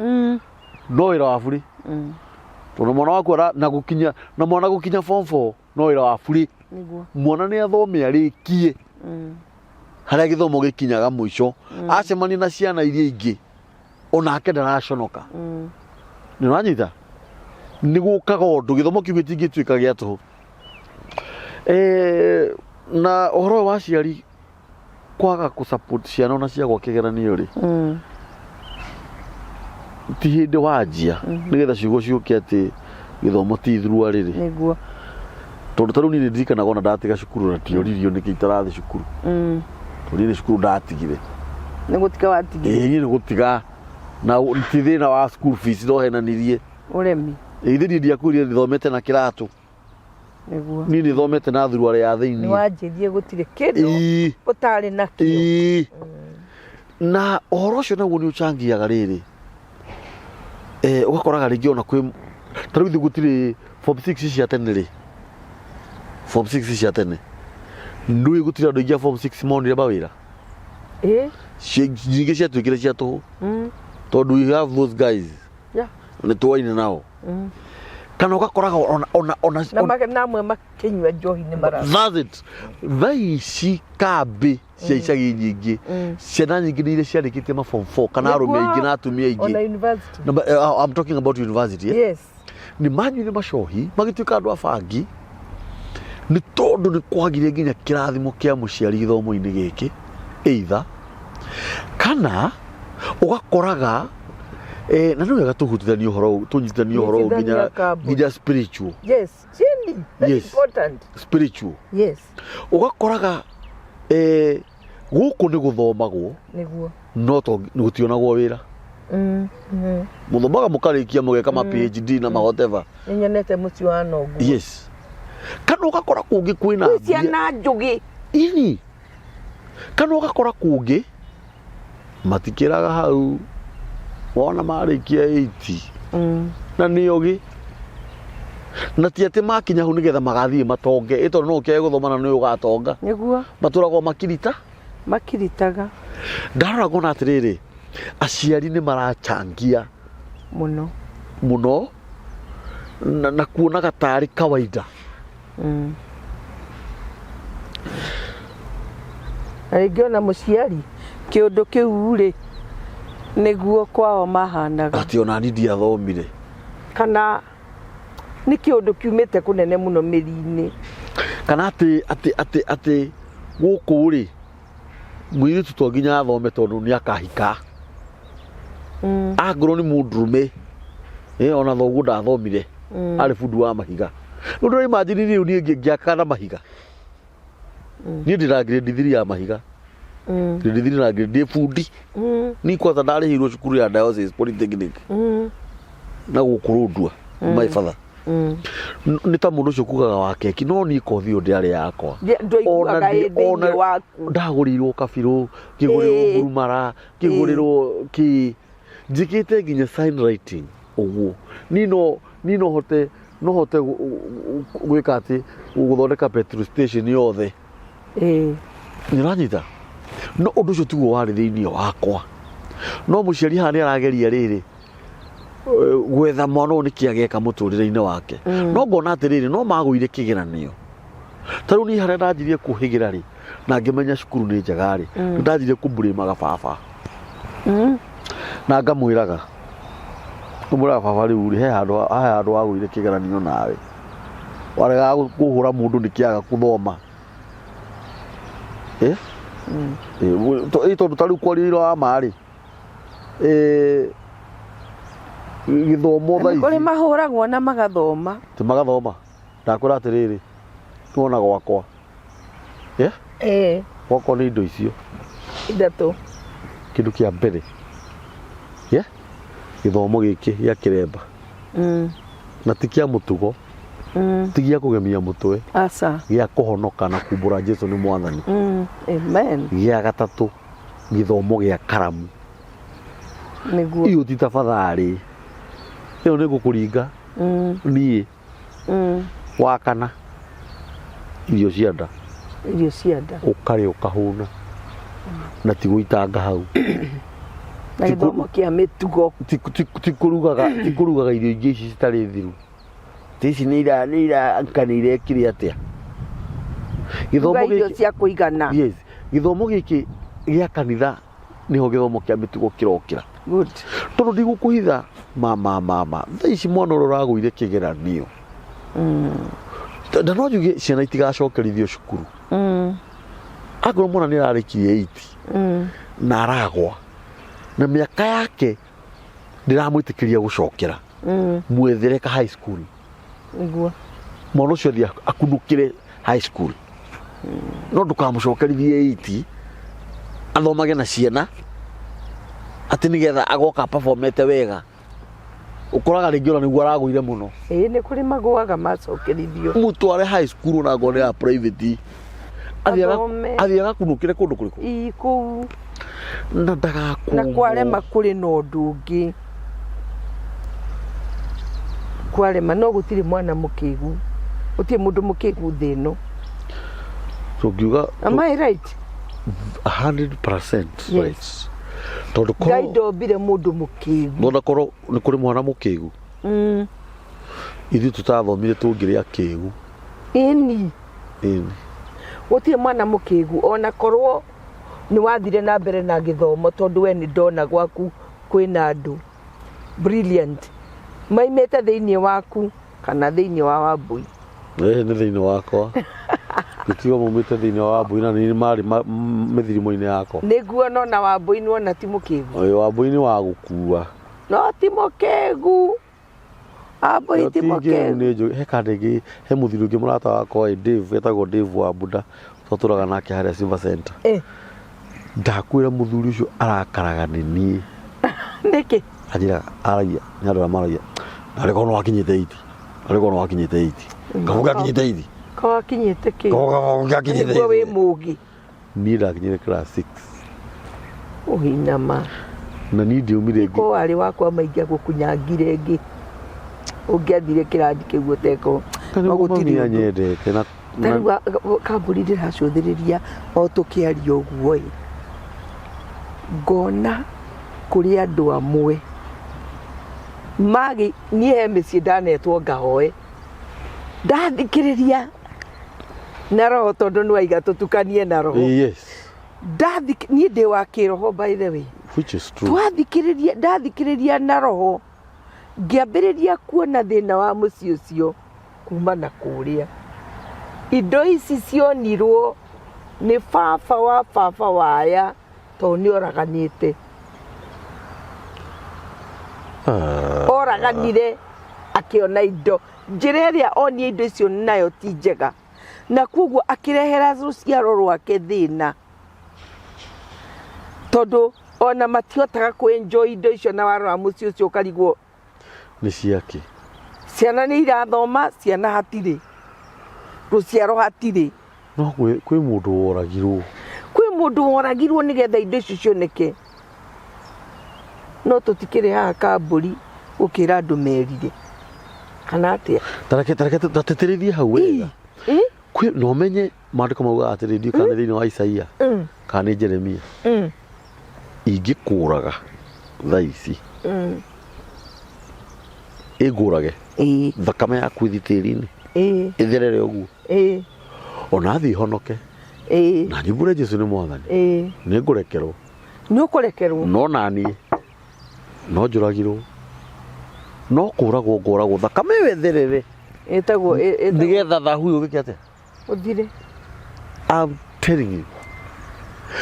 No wira wa buri. Tondu mwana waku na gukinya na mwana gukinya form 4 no wira wa buri. Niguo. Mwana ni athome arikie. Haria githomo gikinyaga muico acemani na ciana iria ingi onake ndaraconoka. Ni uranyita ni gukaga undu githomo kiu gitingituika gia tuhu. Na uhoro wa ciari kwaga ku support ciana ona cia gwa kigeranio ri ti hindi wanjia nigetha ciugo ciuke ati githomo ti thurua riri. Niguo. Tondu taru ni ndirikana gona ndatiga cukuru na tioririo niki itarathi cukuru. Tondu cukuru ndatigire. Ni gutiga watigire. Ni gutiga na ti thina wa school fees no henanirie. Uremi. Ithe ndiakuria thomete na kiratu. Niguo. Ni thomete na thurua ya thiini. Ni wanjirie gutire kindu utari nakio. Na uhoro ucio naguo ni ucangiaga riri. Ugakoraga ringi ona kwi taru ithu gutire form 6 cia tene ri. Form 6 cia tene. Ndui gutire andu ingi form 6 monire mawira. Nyingi cia twikire cia tuhu. Tondu we have those guys. Ni tuwaine nao. Kana ugakoraga ona namwe makinywa njohi ni mara. That's it. Thaici kambi cia icagi nyingi ciana nyingi ni iria ciarikite ma form 4 kana arume ingi na atumia ingi. On university. I'm talking about university. Yes. Ni manyu ni macohi magituika andu abangi ni tondu ni kwagire nginya kirathimo kia muciari githomo-ini giki either kana ugakoraga na no wega tuhutithania uhoro tunyitithania uhoro nginya spiritual. Yes, really important. Spiritual. Yes. Ugakoraga guku ni guthomagwo niguo no to gutionagwo wira. Muthomaga mukarikia mugeka ma PhD na ma whatever. Nyonete muci wa nogu. Yes. Kana ugakora kungi kwina ciana njugi ini. Kana ugakora kungi matikiraga hau wona marikia 80 na niogi na ti ati makinya hu nigetha magathie matonge ito no kege guthomana ni ugatonga niguo maturagwo makiritaga ndarora gona atiriri aciari ni marachangia muno na kuona gatari kawaida. Arigiona muciari kiundu kiu ri niguo kwao mahanaga ati ona ni ndiathomire kana ni kiundu kiumite kunene muno miri-ini kana ati guku ri mwiri tutwanginya athome tondu ni akahika Agorwo ni mundurume ona thoguo ndathomire ari bundu wa mahiga ndu imagine riu ni ngiaka na mahiga ni ndira grade 3 ya mahiga grade 3 na grade bundi ni kwanza ndarihirwo cukuru ya Diocese Polytechnic na gukurundua my father ni ta mundu ucio kugaga wa keki no ni kothi o ndiari yakwa ona ndagurirwo kabiru kigurirwo ngurumara kigurirwo ki njikite nginya sign writing uguo ni no hote gwika ati guthondeka petrol station yothe niranyita no undu ucio tiguo wari thiini wakwa no muciari hani arageria riri gwetha mwana uyu nikiageka muturire-ini wake no ngona atiriri no magwire kigeranio taru ni haria ndanjirie kuhigira ri na ngimenya cukuru ni njega ri ndanjirie kumburimaga baba na ngamwiraga baba riu he handu wagwire kigeranio nawe warega kuhura mundu nikiaga kuthoma tondu tariu kwarirwo wa mari githomo thaa ici kuri mahuragwo na magathoma ti magathoma ndakwira atiriri tuona gwakwa gwakwa ni indo icio ithatu kindu kia mbere githomo giki gia kiremba na ti kia mutugo ti gia kugemia mutwe aca gia kuhonoka na kumbura Jesu ni mwathani amen gia gatatu githomo gia karamu niguo iyo ti tafadhali iyo ni gukuringa nie wakana irio cia nda ukari ukahuna na ti guitanga hau na githomo kia mitugo ti kurugaga irio ingi ici citari thiru tici ni ira nkanire kiri atia githomo giki cia kuigana githomo giki gia kanitha niho githomo kia mitugo kirokira good tondu ndigukuhitha mama thaa ici mwana uria uragwire kigeranio na no njuge ciana itigacokerithio cukuru akorwo mwana ni ararikirie 8 na aragwa na miaka yake ndiramwitikiria gucokera mwethere ka high school niguo mwana ucio thia akunukire high school no ndukamucokerithie 8 athomage na ciana ati nigetha agoka performete wega ukoraga ringi ona niguo aragwire muno ni kuri magwaga macokerithio mutware high school na ngone ya private athiaga kunukire kundu kuriku kuu na ndagaku na kwarema kuri no ndungi kwarema no gutiri mwana mukigu utie mundu mukigu thino so ngiuga am I right 100% right tondu ko gaido bire mundu mukigu ndona koro ni kuri mwana mukigu ithi tutathomire tungiria kigu ini utie mwana mukigu ona korwo ni wathire na mbere na githomo tondu we ni ndona gwaku kwina andu brilliant maimete thiini waku kana thiini wa Wambui ni thiini wakwa gutigo mumite thiini wa Wambui na ni mari mithirimo-ini yakwa niguo nona Wambui ni wona ti mukigu Wambui ni wa gukua no ti mukigu Wambui ti mukigu ni nju he kandegi he muthiru ungi murata wakwa Dave etagwo Dave wa Buda tuturaga nake haria Silver Center ndakwira muthuri ucio arakaraga ni nie niki ajira aragia nyarora maragia ariko no akinyite 8 kavuga kinyite 8 kwa kinyite ki kavuga kinyite kwa we mugi ni ndakinyire class 6 uhinama na ni ndiumire ngi ko ari wakwa maingia gukunyangire ngi ungiathire kirathi kiguo teko no gutiri nyendete na tarigwa kamburi ndiracuthiriria o tukiaria uguo ngona kuri andu amwe magi nie mĩciĩ ndanetwo ngahoe ndathikiriria na roho tondu ni waiga tutukanie na roho nie ndi wa kiroho by the way which is true ndathikiriria na roho ngiambiriria kuona thina wa muciĩ ucio kuma na kuria indo ici cionirwo ni baba waya to ni oraganite oraganire akiona indo njira iria onie indo icio nayo ti njega na kuguo akirehera ruciaro rwake thina tondu ona matiotaga kuenjoy indo icio na warora muci ucio ukarigwo ni ciake ciana ni irathoma ciana hatiri ruciaro hatiri no kwi mundu woragirwo nigetha indo icio cioneke no tutikire ha kamburi ukira andu merire kana atia tareke tateterithie hau wega kwi no menye mandiko mauga atirithio kana thiini wa Isaia kana Jeremia ingikuraga thaici igurage thakame yaku thitiri-ini itherere uguo ona thi honoke na nyumbure Jesu ni mwathani ni ngurekerwo no nani no njuragirwo no kuragwo ngoragwo thakame wetherere etagwo nigetha thahu uyu gikate uthire I'm telling you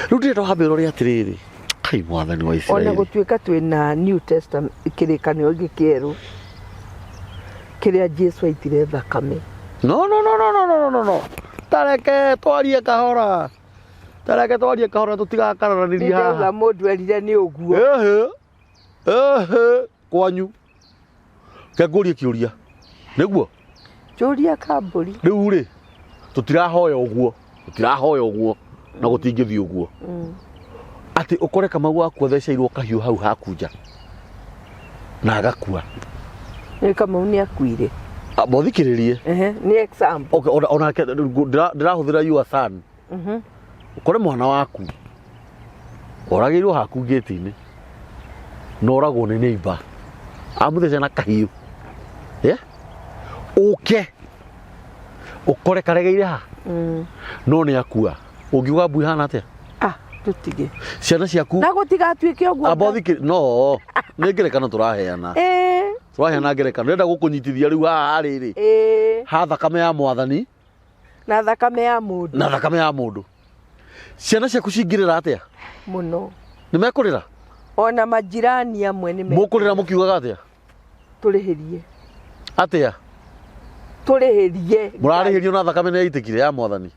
ruti ndo habero ria atiriri kai mwathani wa Israeli ona gutuika twina New Testament kirikanio gikieru kiria Jesu aitire thakame no tareke twarie kahora tutigakararanirie haha ndio mundu erire ni uguo kwanyu kegurie kiuria niguo juria kamburi riu ri tutirahoya uguo na gutingithii uguo ati ukore Kamau akua theceirwo kahiu hau hakunja na agakua ni Kamau ni akuire bothikiririe ni example okay ona ndirahuthira your son ukore mwana waku oragirwo haku gate-ini no oragwo ni neighbor amutheca na kahiu ukore karegeire ha no ni akua ungiuga mbui hana atia tutige ciana ciaku na gutigatuike uguo abothikiri no ni ngerekano turaheana turaheana ngerekano ndenda gukunyitithia riu haha riri ha thakame ya mwathani na thakame ya mundu ciana ciaku cingirira atia muno ni mekurira ona majirani amwe ni mukurira mukiugaga atia turihirie atia murarihirio na thakame ni itikire ya mwathani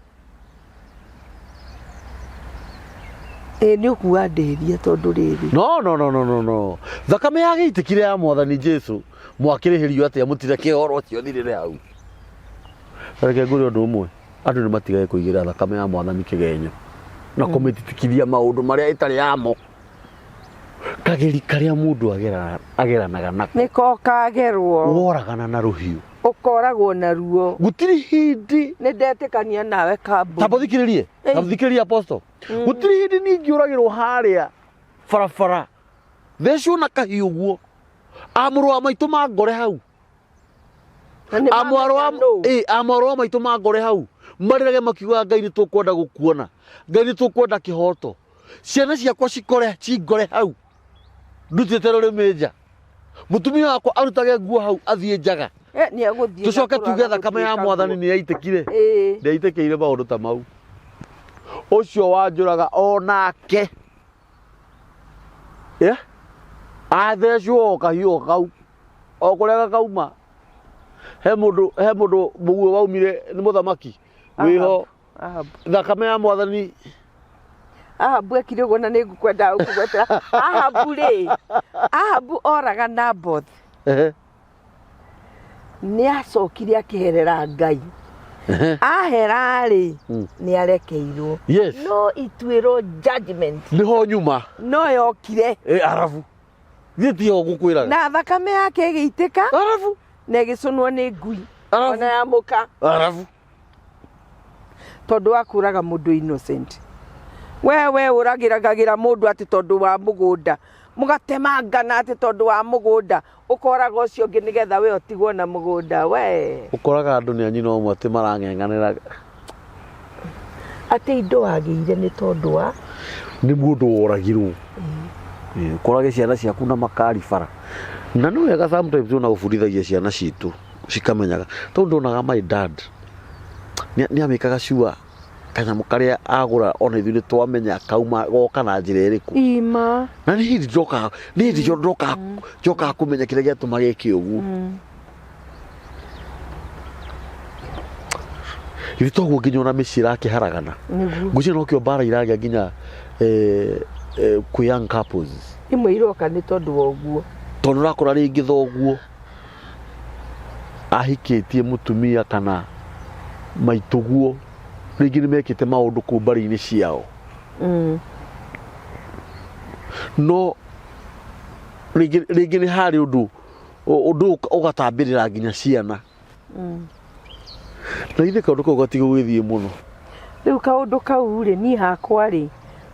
ni ukuga ndihirie tondu riri no thakame ya giitikire ya mwathani Jesu mwakirihirio atia mutire kihoro cio thirire hau reke ngure undu umwe andu ni matigae kuigira thakame ya mwathani kigenyo na kumititikithia maundu maria itari yamo kageri karia mundu ageranaga nako niko kagerwo woragana na ruhiu ukoragwo na ruo gutiri hindi ni ndetikania nawe kambu tabothikiririe apostle gutiri hindi ningiuragirwo haria farafara thecwo na kahiu guo amurwa maitu mangore hau amwarwa maitu mangore hau marirage makiuga Ngai ni tukwenda gukuona Ngai ni tukwenda kihoto ciana ciakwa cingore hau ndutite ruriminja mutumia wakwa arutage nguo hau athie njaga ni aguthie tucoke tuge thakame ya mwathani ni yaitikire ndaitikire maundu ta mau ucio wanjuraga onake athecwo kahiu kau okuria kauma he mundu muguo waumire ni muthamaki wiho thakame ya mwathani Ahabu ekire uguo na ningukwenda ukugwetera Ahabu oraga Naboth ni acokire akiherera Ngai ahera-ri ni arekeirwo no ituiro judgment niho nyuma no yokire arabu thitio gukwiraga na thakame yake igiitika arabu na igicunwo ni ngui ona ya muka arabu tondu akuraga mundu innocent wewe uragiragira mundu ati tondu wa mugunda mugatemangana ati tondu wa mugunda ukoraga ucio ngi nigetha we otigwo na mugunda we ukoraga andu ni anyina omwe ati marang'eng'anira ati indo agiire ni tondu wa ni mundu woragirwo ukorage ciana ciaku na makari bara na no wega sometimes una gubundithagia ciana citu cikamenyaga tondu ndonaga my dad ni amikaga sure kanyamu karia agura ona ithuĩ nĩtwamenya kauma goka na njĩra ĩrĩkũ ima na nĩ hindi njokaga kũmenya kĩrĩa gĩatũma gĩke ũguo githĩ toguo nginya ona mĩciĩ ĩrakĩharagana ngwĩciria nokĩo mbara iragĩa nginya kwĩ young couples imwe iroka nĩ tondũ wa ũguo tondũ ũrakora rĩngĩ thoguo ahikĩtie mũtumia kana maitũguo rĩngĩ nĩmekĩte maũndũ kũu mbari-inĩ ciao no rĩngĩ nĩ harĩ ũndũ ũgatambĩrĩra nginya ciana na ithe kaũndũ kau gatiga gũgĩthiĩ mũno rĩu kaũndũ kau rĩ niĩ hakwa rĩ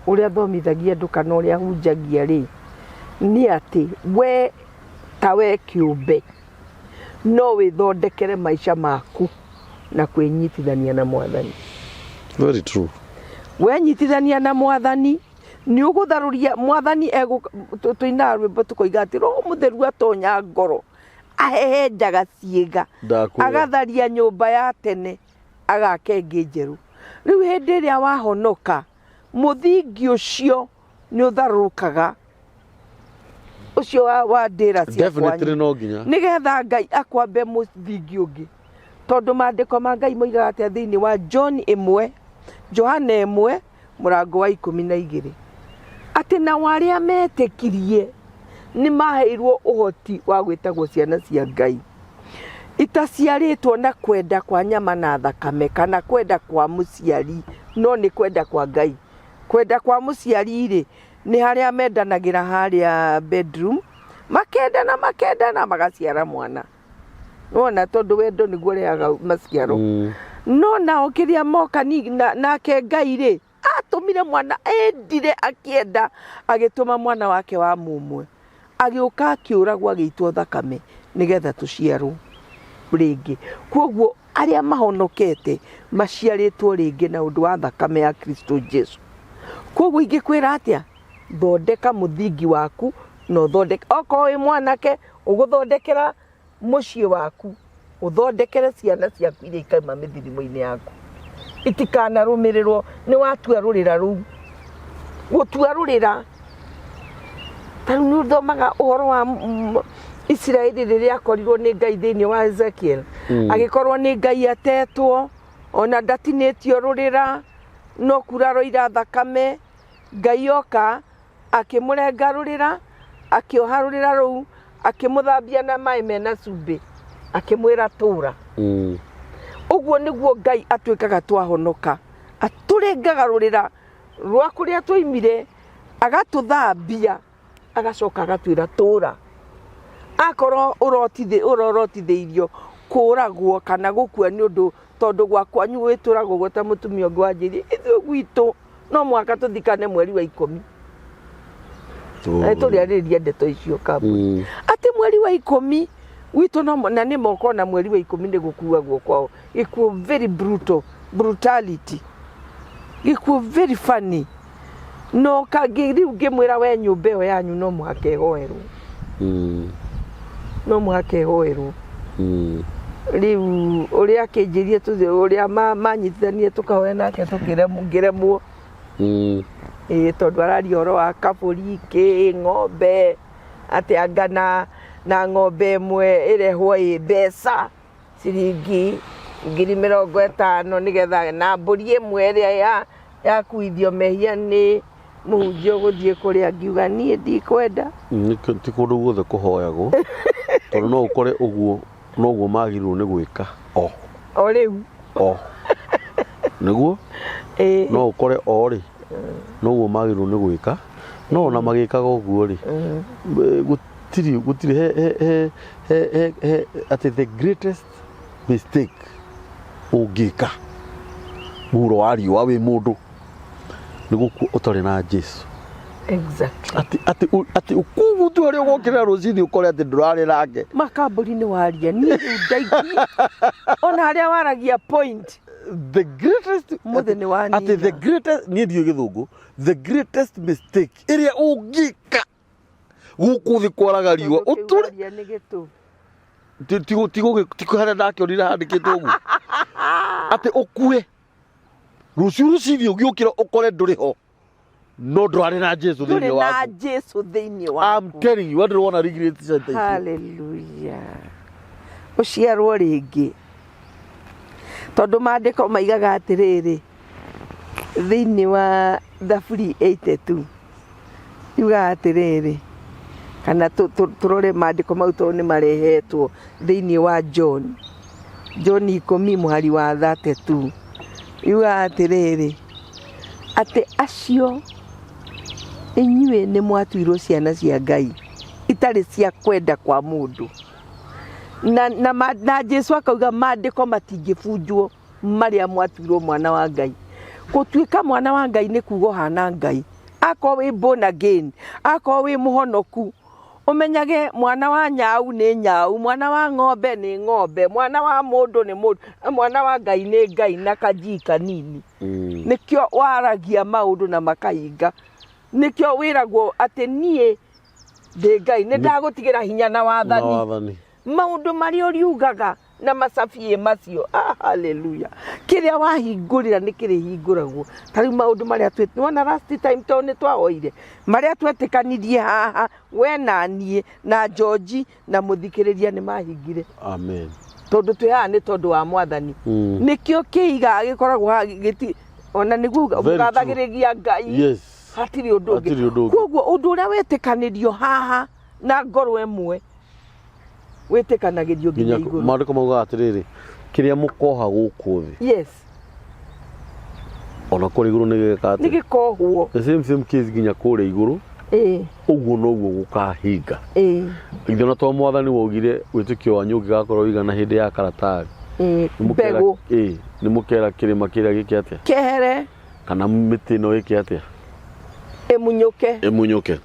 ũrĩa thomithagia andũ kana ũrĩa hunjagia rĩ nĩ atĩ we tawe kĩũmbe no wĩthondekere maica maku na kwĩnyitithania na Mwathani. Very true. Wenyitithania na Mwathani nĩ ũgũtharũria Mwathani tũinaga rwĩmbo tũkoiga atĩ Roho Mũtheru atonya ngoro ahehenjaga ciĩga agatharia nyũmba ya tene agaka ĩngĩ njerũ. Rĩu hĩndĩ ĩrĩa wahonoka mũthingi ũcio nĩ ũtharũrũkaga ucio wa ndĩra cia kwanyu nĩgetha Ngai akwambe mũthingi ũngĩ tondũ maandĩko ma Ngai moigaga atĩ thĩinĩ wa Johana 1 mũrango wa 12 atĩ na warĩa metĩkirie nĩ maheirwo ũhoti wa gwĩtagwo ciana cia Ngai itaciarĩtwo na kwenda kwa nyama na thakame kana kwenda kwa mũciari no nĩ kwenda kwa Ngai. Kwenda kwa mũciari rĩ nĩ harĩa mendanagĩra harĩa bedroom makenda magaciara mwana nona tondũ wendo nĩguo ũrehaga maciaro no nao kĩrĩa moka nake Ngai rĩ atũmire mwana endire akĩenda agĩtũma mwana wake wa mũmwe agĩũka akĩũragwo agĩitwo thakame nĩgetha tũciarwo rĩngĩ. Kwoguo arĩa mahonokete maciarĩtwo rĩngĩ na ũndũ wa thakame ya Kristo Jesu. Kwoguo ingĩkwĩra atĩa thondeka mũthingi waku no thondeka okorwo wĩ mwanake ũgũthondekera mũciĩ waku ũthondekere ciana ciaku iria ikaima mĩthithimo-inĩ yaku itikanarũmĩrĩrwo nĩ watua rũrĩra rũu gũtua rũrĩra tarĩu nĩ ũthomaga ũhoro wa Isiraeli rĩrĩa akorirwo nĩ Ngai thĩinĩ wa Ezekiel agĩkorwo nĩ Ngai atetwo ona ndatinĩtio rũrĩra no kuraro ira thakame Ngai oka akĩmũrenga rũrĩra akĩoha rũrĩra rũu akĩmũthambia na maĩ mena cumbĩ akĩmwĩra tũra ũguo nĩguo Ngai atuĩkaga twahonoka atũrengaga rũrĩra rwa kũrĩa twoimire agatũthambia agacoka agatwĩra tũra akorwo ũrorotithĩirio kũragwo kana gũkua nĩ ũndũ tondũ gwakwanyu wĩtũragwo gweta mũtumia ũngĩ wanjĩrĩ ithuĩ gwitũ no mwaka tũthikane mweri wa 10 tũrĩarĩrĩria ndeto icio kambuni atĩ mweri wa 10 gwitũ no na nĩ moko na mweri wa 10 nĩ gũkuagwo kwao gĩkuũ very brutality gĩkuũ very funny no rĩu ngĩmwĩra we nyũmba ĩyo yanyu no mũhaka ĩhoerwo no mũhaka ĩhoerwo rĩu ũrĩa akĩnjĩrie ũrĩa manyitithanie tũkahoya nake tũkĩremwo tondũ araria ũhoro wa kabũri ng'ombe atĩ anga na ng'ombe ĩmwe ĩrehwo mbeca ciringi 50,000 nĩgetha na mbũri ĩmwe ĩrĩa yakuithio mehia nĩ mũhunjia ũgũthiĩ kũrĩa ngiuga niĩ ndikwenda ti kũndũ guothe kũhoyagwo tondũ no ũkore ũguo noguo magĩrĩirwo nĩ gwĩka o rĩu nĩguo no ũkore rĩ noguo magĩrĩirwo nĩ gwĩka no ona magĩkaga ũguo rĩ gũtirĩ atĩ the greatest mistake ũngĩka mũhuro wa riũa wĩ mũndũ nĩ gũkua ũtarĩ na Jesu. Exactly. Ati ukumu tu arĩa ũgokĩra rũcinĩ ũkore atĩ ndũrarĩ nake makambũri-inĩ waria niĩ rĩu ndaigi ona harĩa waragia point the greatest ati the greatest niĩ ndiũĩ gĩthũngũ the greatest mistake ĩrĩa ũngĩka gũkũ thĩ kwaraga riũa ũtũre tikũhana ndakĩonire handĩkĩtwo ũguo atĩ ũkue ruciu rucithi ugiukira ukore nduri ho no ndwari na Jesu thini waku na Jesu thini waku I'm telling you ndiri wona regret center hallelujah uciarwo ringi tondu mandiko maigaga atiriri thini wa thaburi 82 yuga atiriri kana turore mandiko mau to ni marehetwo thini wa John 10 muhari wa 32 yuga atiriri ati acio inyuĩ nĩ mwatuirwo ciana cia Ngai itarĩ cia kwenda kwa mundu na Jesu akauga mandĩko matingĩbunjwo marĩa mwatuirwo mwana wa Ngai gũtuĩka mwana wa Ngai nĩ kuuga hana Ngai akorwo wĩ born again akorwo wĩ mũhonoku umenyage mwana wa nyau nĩ nyau mwana wa ng'ombe nĩ ng'ombe mwana wa mũndũ nĩ mũndũ mwana wa Ngai nĩ Ngai na kanji kanini nikio waragia maundu na makahinga nikio wiragwo ati nie de Ngai ne ndagutigera hinya na wathani maundu mari uriugaga na macabie macio haleluya kiria wahingurira nikiri hinguragwo tari maundu maria twete wona last time to ni twaoire maria twetikanirie haha we na nie na George na muthikiriria ni mahingire amen tondu twiha ni tondu wa mwathani nikio kiiga gikoragwo giti ona niguo mugathagiriria Ngai yes hatiri undu ungi koguo undu uria wetikanirio haha na ngoro emwe wetikanagirio nginya iguru mandiko mauga atiriri kiria mukoha guku thi yes ona kuri iguru nigikate nigikohwo the same case nginya kuri iguru uguo noguo gukahinga ithe na to mwathani wogire witukio wa nyuki gakorwo igana hindi ya karatari mbegu ni mukera kirima kiria gikiatia kehere kana miti no ikiatia emunyuke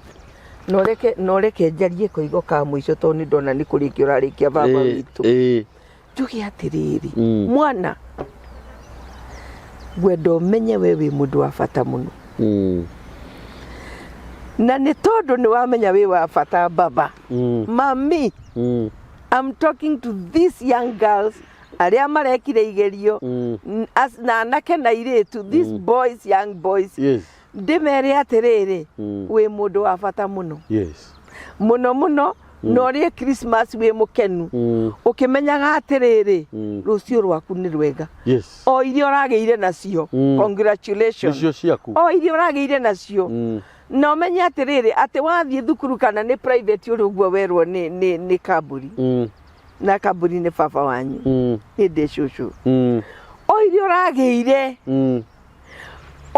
noreke njarie koigo ka mwico to ni ndona ni kurikia urarikia baba witu tugi atiriri mwana gwendo menye wewe mundu wa bata muno na ni tondu ni wamenya wewe wa bata baba mami I'm talking to these young girls aria marekire igerio as na anake na iretu these boys young boys yes ndimere atiriri we mundu wa bata muno yes muno nori Christmas we mukenu ukimenyaga atiriri rucio rwaku ni rwega yes o irio rageire nacio congratulations nicio ciaku o irio rageire nacio no menya atiriri ati wathie thukuru kana ni private uri uguo werwo ni kaburi na kaburi ni baba wanyu inde shushu o irio rageire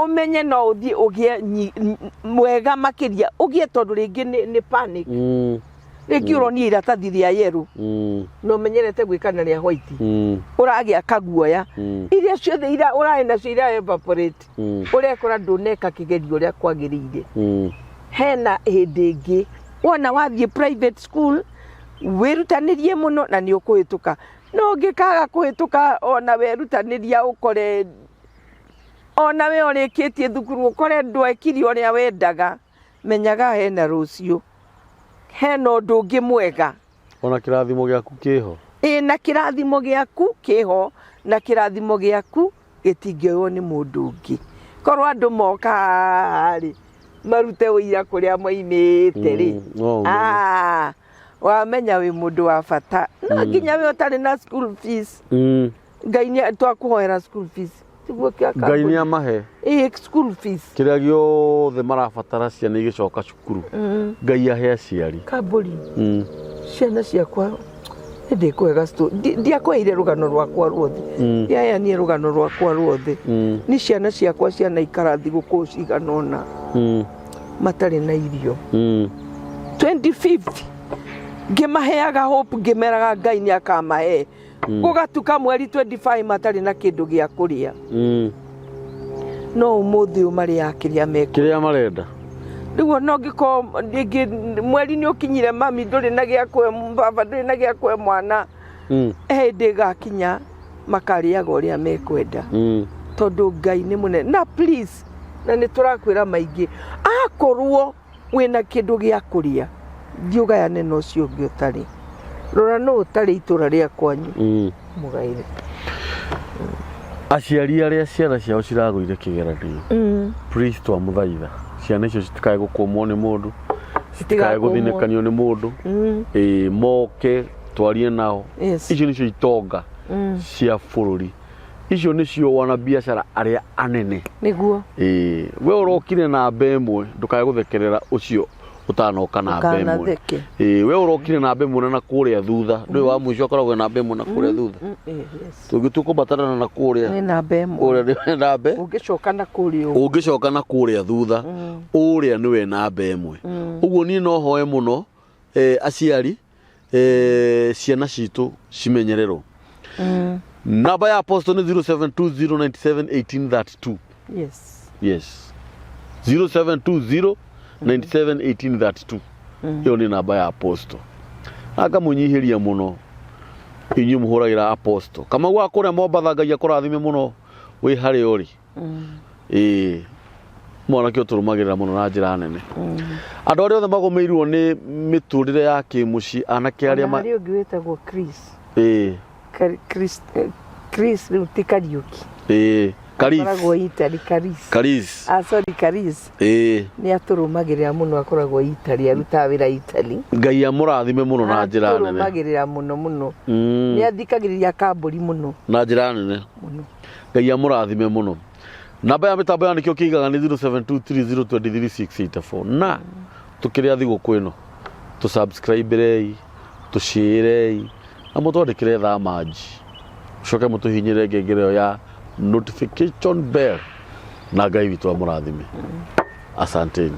umenye no uthie ugie mwega makiria ugie tondu ringi ni panic ringi uroni iratathi ria yeru no menyerete gwikana ria white uragia kaguoya iria ciothe ira urai nacio ira evaporate urekora nduneka kigerio ria kwagirire hena hindi ingi wona wathie private school wirutanirie muno na ni ukuhituka no ngikaga kuhituka ona werutaniria ukore ona we orikitie thukuru ukore ndwekiri uria wendaga menyaga hena rucio hena undu ungi mwega ona kirathimo giaku kiho na kirathimo giaku kiho na kirathimo giaku gitingioyo ni mundu ungi korwo andu moka ri marute uira kuria moimite ri wamenya we mundu wa bata na nginya we utari na school fees Ngai ni twakuhoera school fees Ngai ni amahe school fees kiria giothe marabatara ciana igicoka cukuru Ngai ahe aciari kaburi ciana ciakwa ndi kwega sto ndiakweire rugano rwakwa ruothe yaya ni rugano rwakwa ruothe ni ciana ciakwa ciana ikarathi guku ciganona matari na irio 25 ngimaheaga hope ngimeraga Ngai ni akamahe gugatuka mweri 25 matari na kindu gia kuria no umuthi umari akiria meko kiria marenda rigo no ngiko mweri ni ukinyire mami nduri na gia kwe baba nduri na gia kwe mwana ndiga kinya makariaga uria mekwenda tondu Ngai ni munene na please na ni turakwira maingi akorwo wina kindu gia kuria thiugayane no cio ngiotari rora no utari itura ria kwanyu mugaire aciari aria ciana ciao ciragũire kĩgeranio please twamũthaitha ciana icio citikae gũkũmwo nĩ mũndũ citikae gũthinĩkanio nĩ mũndũ moke twarie nao icio nĩcio itonga cia bũrũri icio nĩcio wana biacara aria anene nĩguo we ũrokire na mbemwe ndũkae gũthekerera ũcio utanoka na mbemwe we ũrokire na mbemwe na kũrĩa thutha nĩ wa mũico akoragwo na mbemwe na kũrĩa thutha tũgĩtuko batarana na kũrĩa na mbemwe kũrĩa na mbe ũngĩcoka na kũrĩa thutha ũrĩa nĩwe na mbemwe ũguo niĩ no hoe mũno aciari ciana citũ cimenyererwo namba ya apostle ni 0720971832 yes 0720971832 iyo ni namba ya apostle aka munyihiria muno inyu muhuragira apostle kama gwa kuria mombathangagia kurathime muno wi hari uri mwana kio turumagirira muno na njira nene andu aria othe magomeirwo ni miturire ya kimuci anake aria ma ari ungiwetagwo Chris Chris Rutikariuki Karagwo Itali Karis Karis ni aturumagirira muno akoragwo Itali aruta wira Itali ngai amurathime muno na njira nene aturumagirira muno ni athikagiriria kamburi muno na njira nene ngai amurathime muno namba ya mitambo ya nikio kigaga ni 0723023684 na tukiria thigo kwino tu subscribe rei tu share na mutwandikire thamaji coke mutuhinyire ngengere ya notification bell na ngai witũ amũrathime asanteni.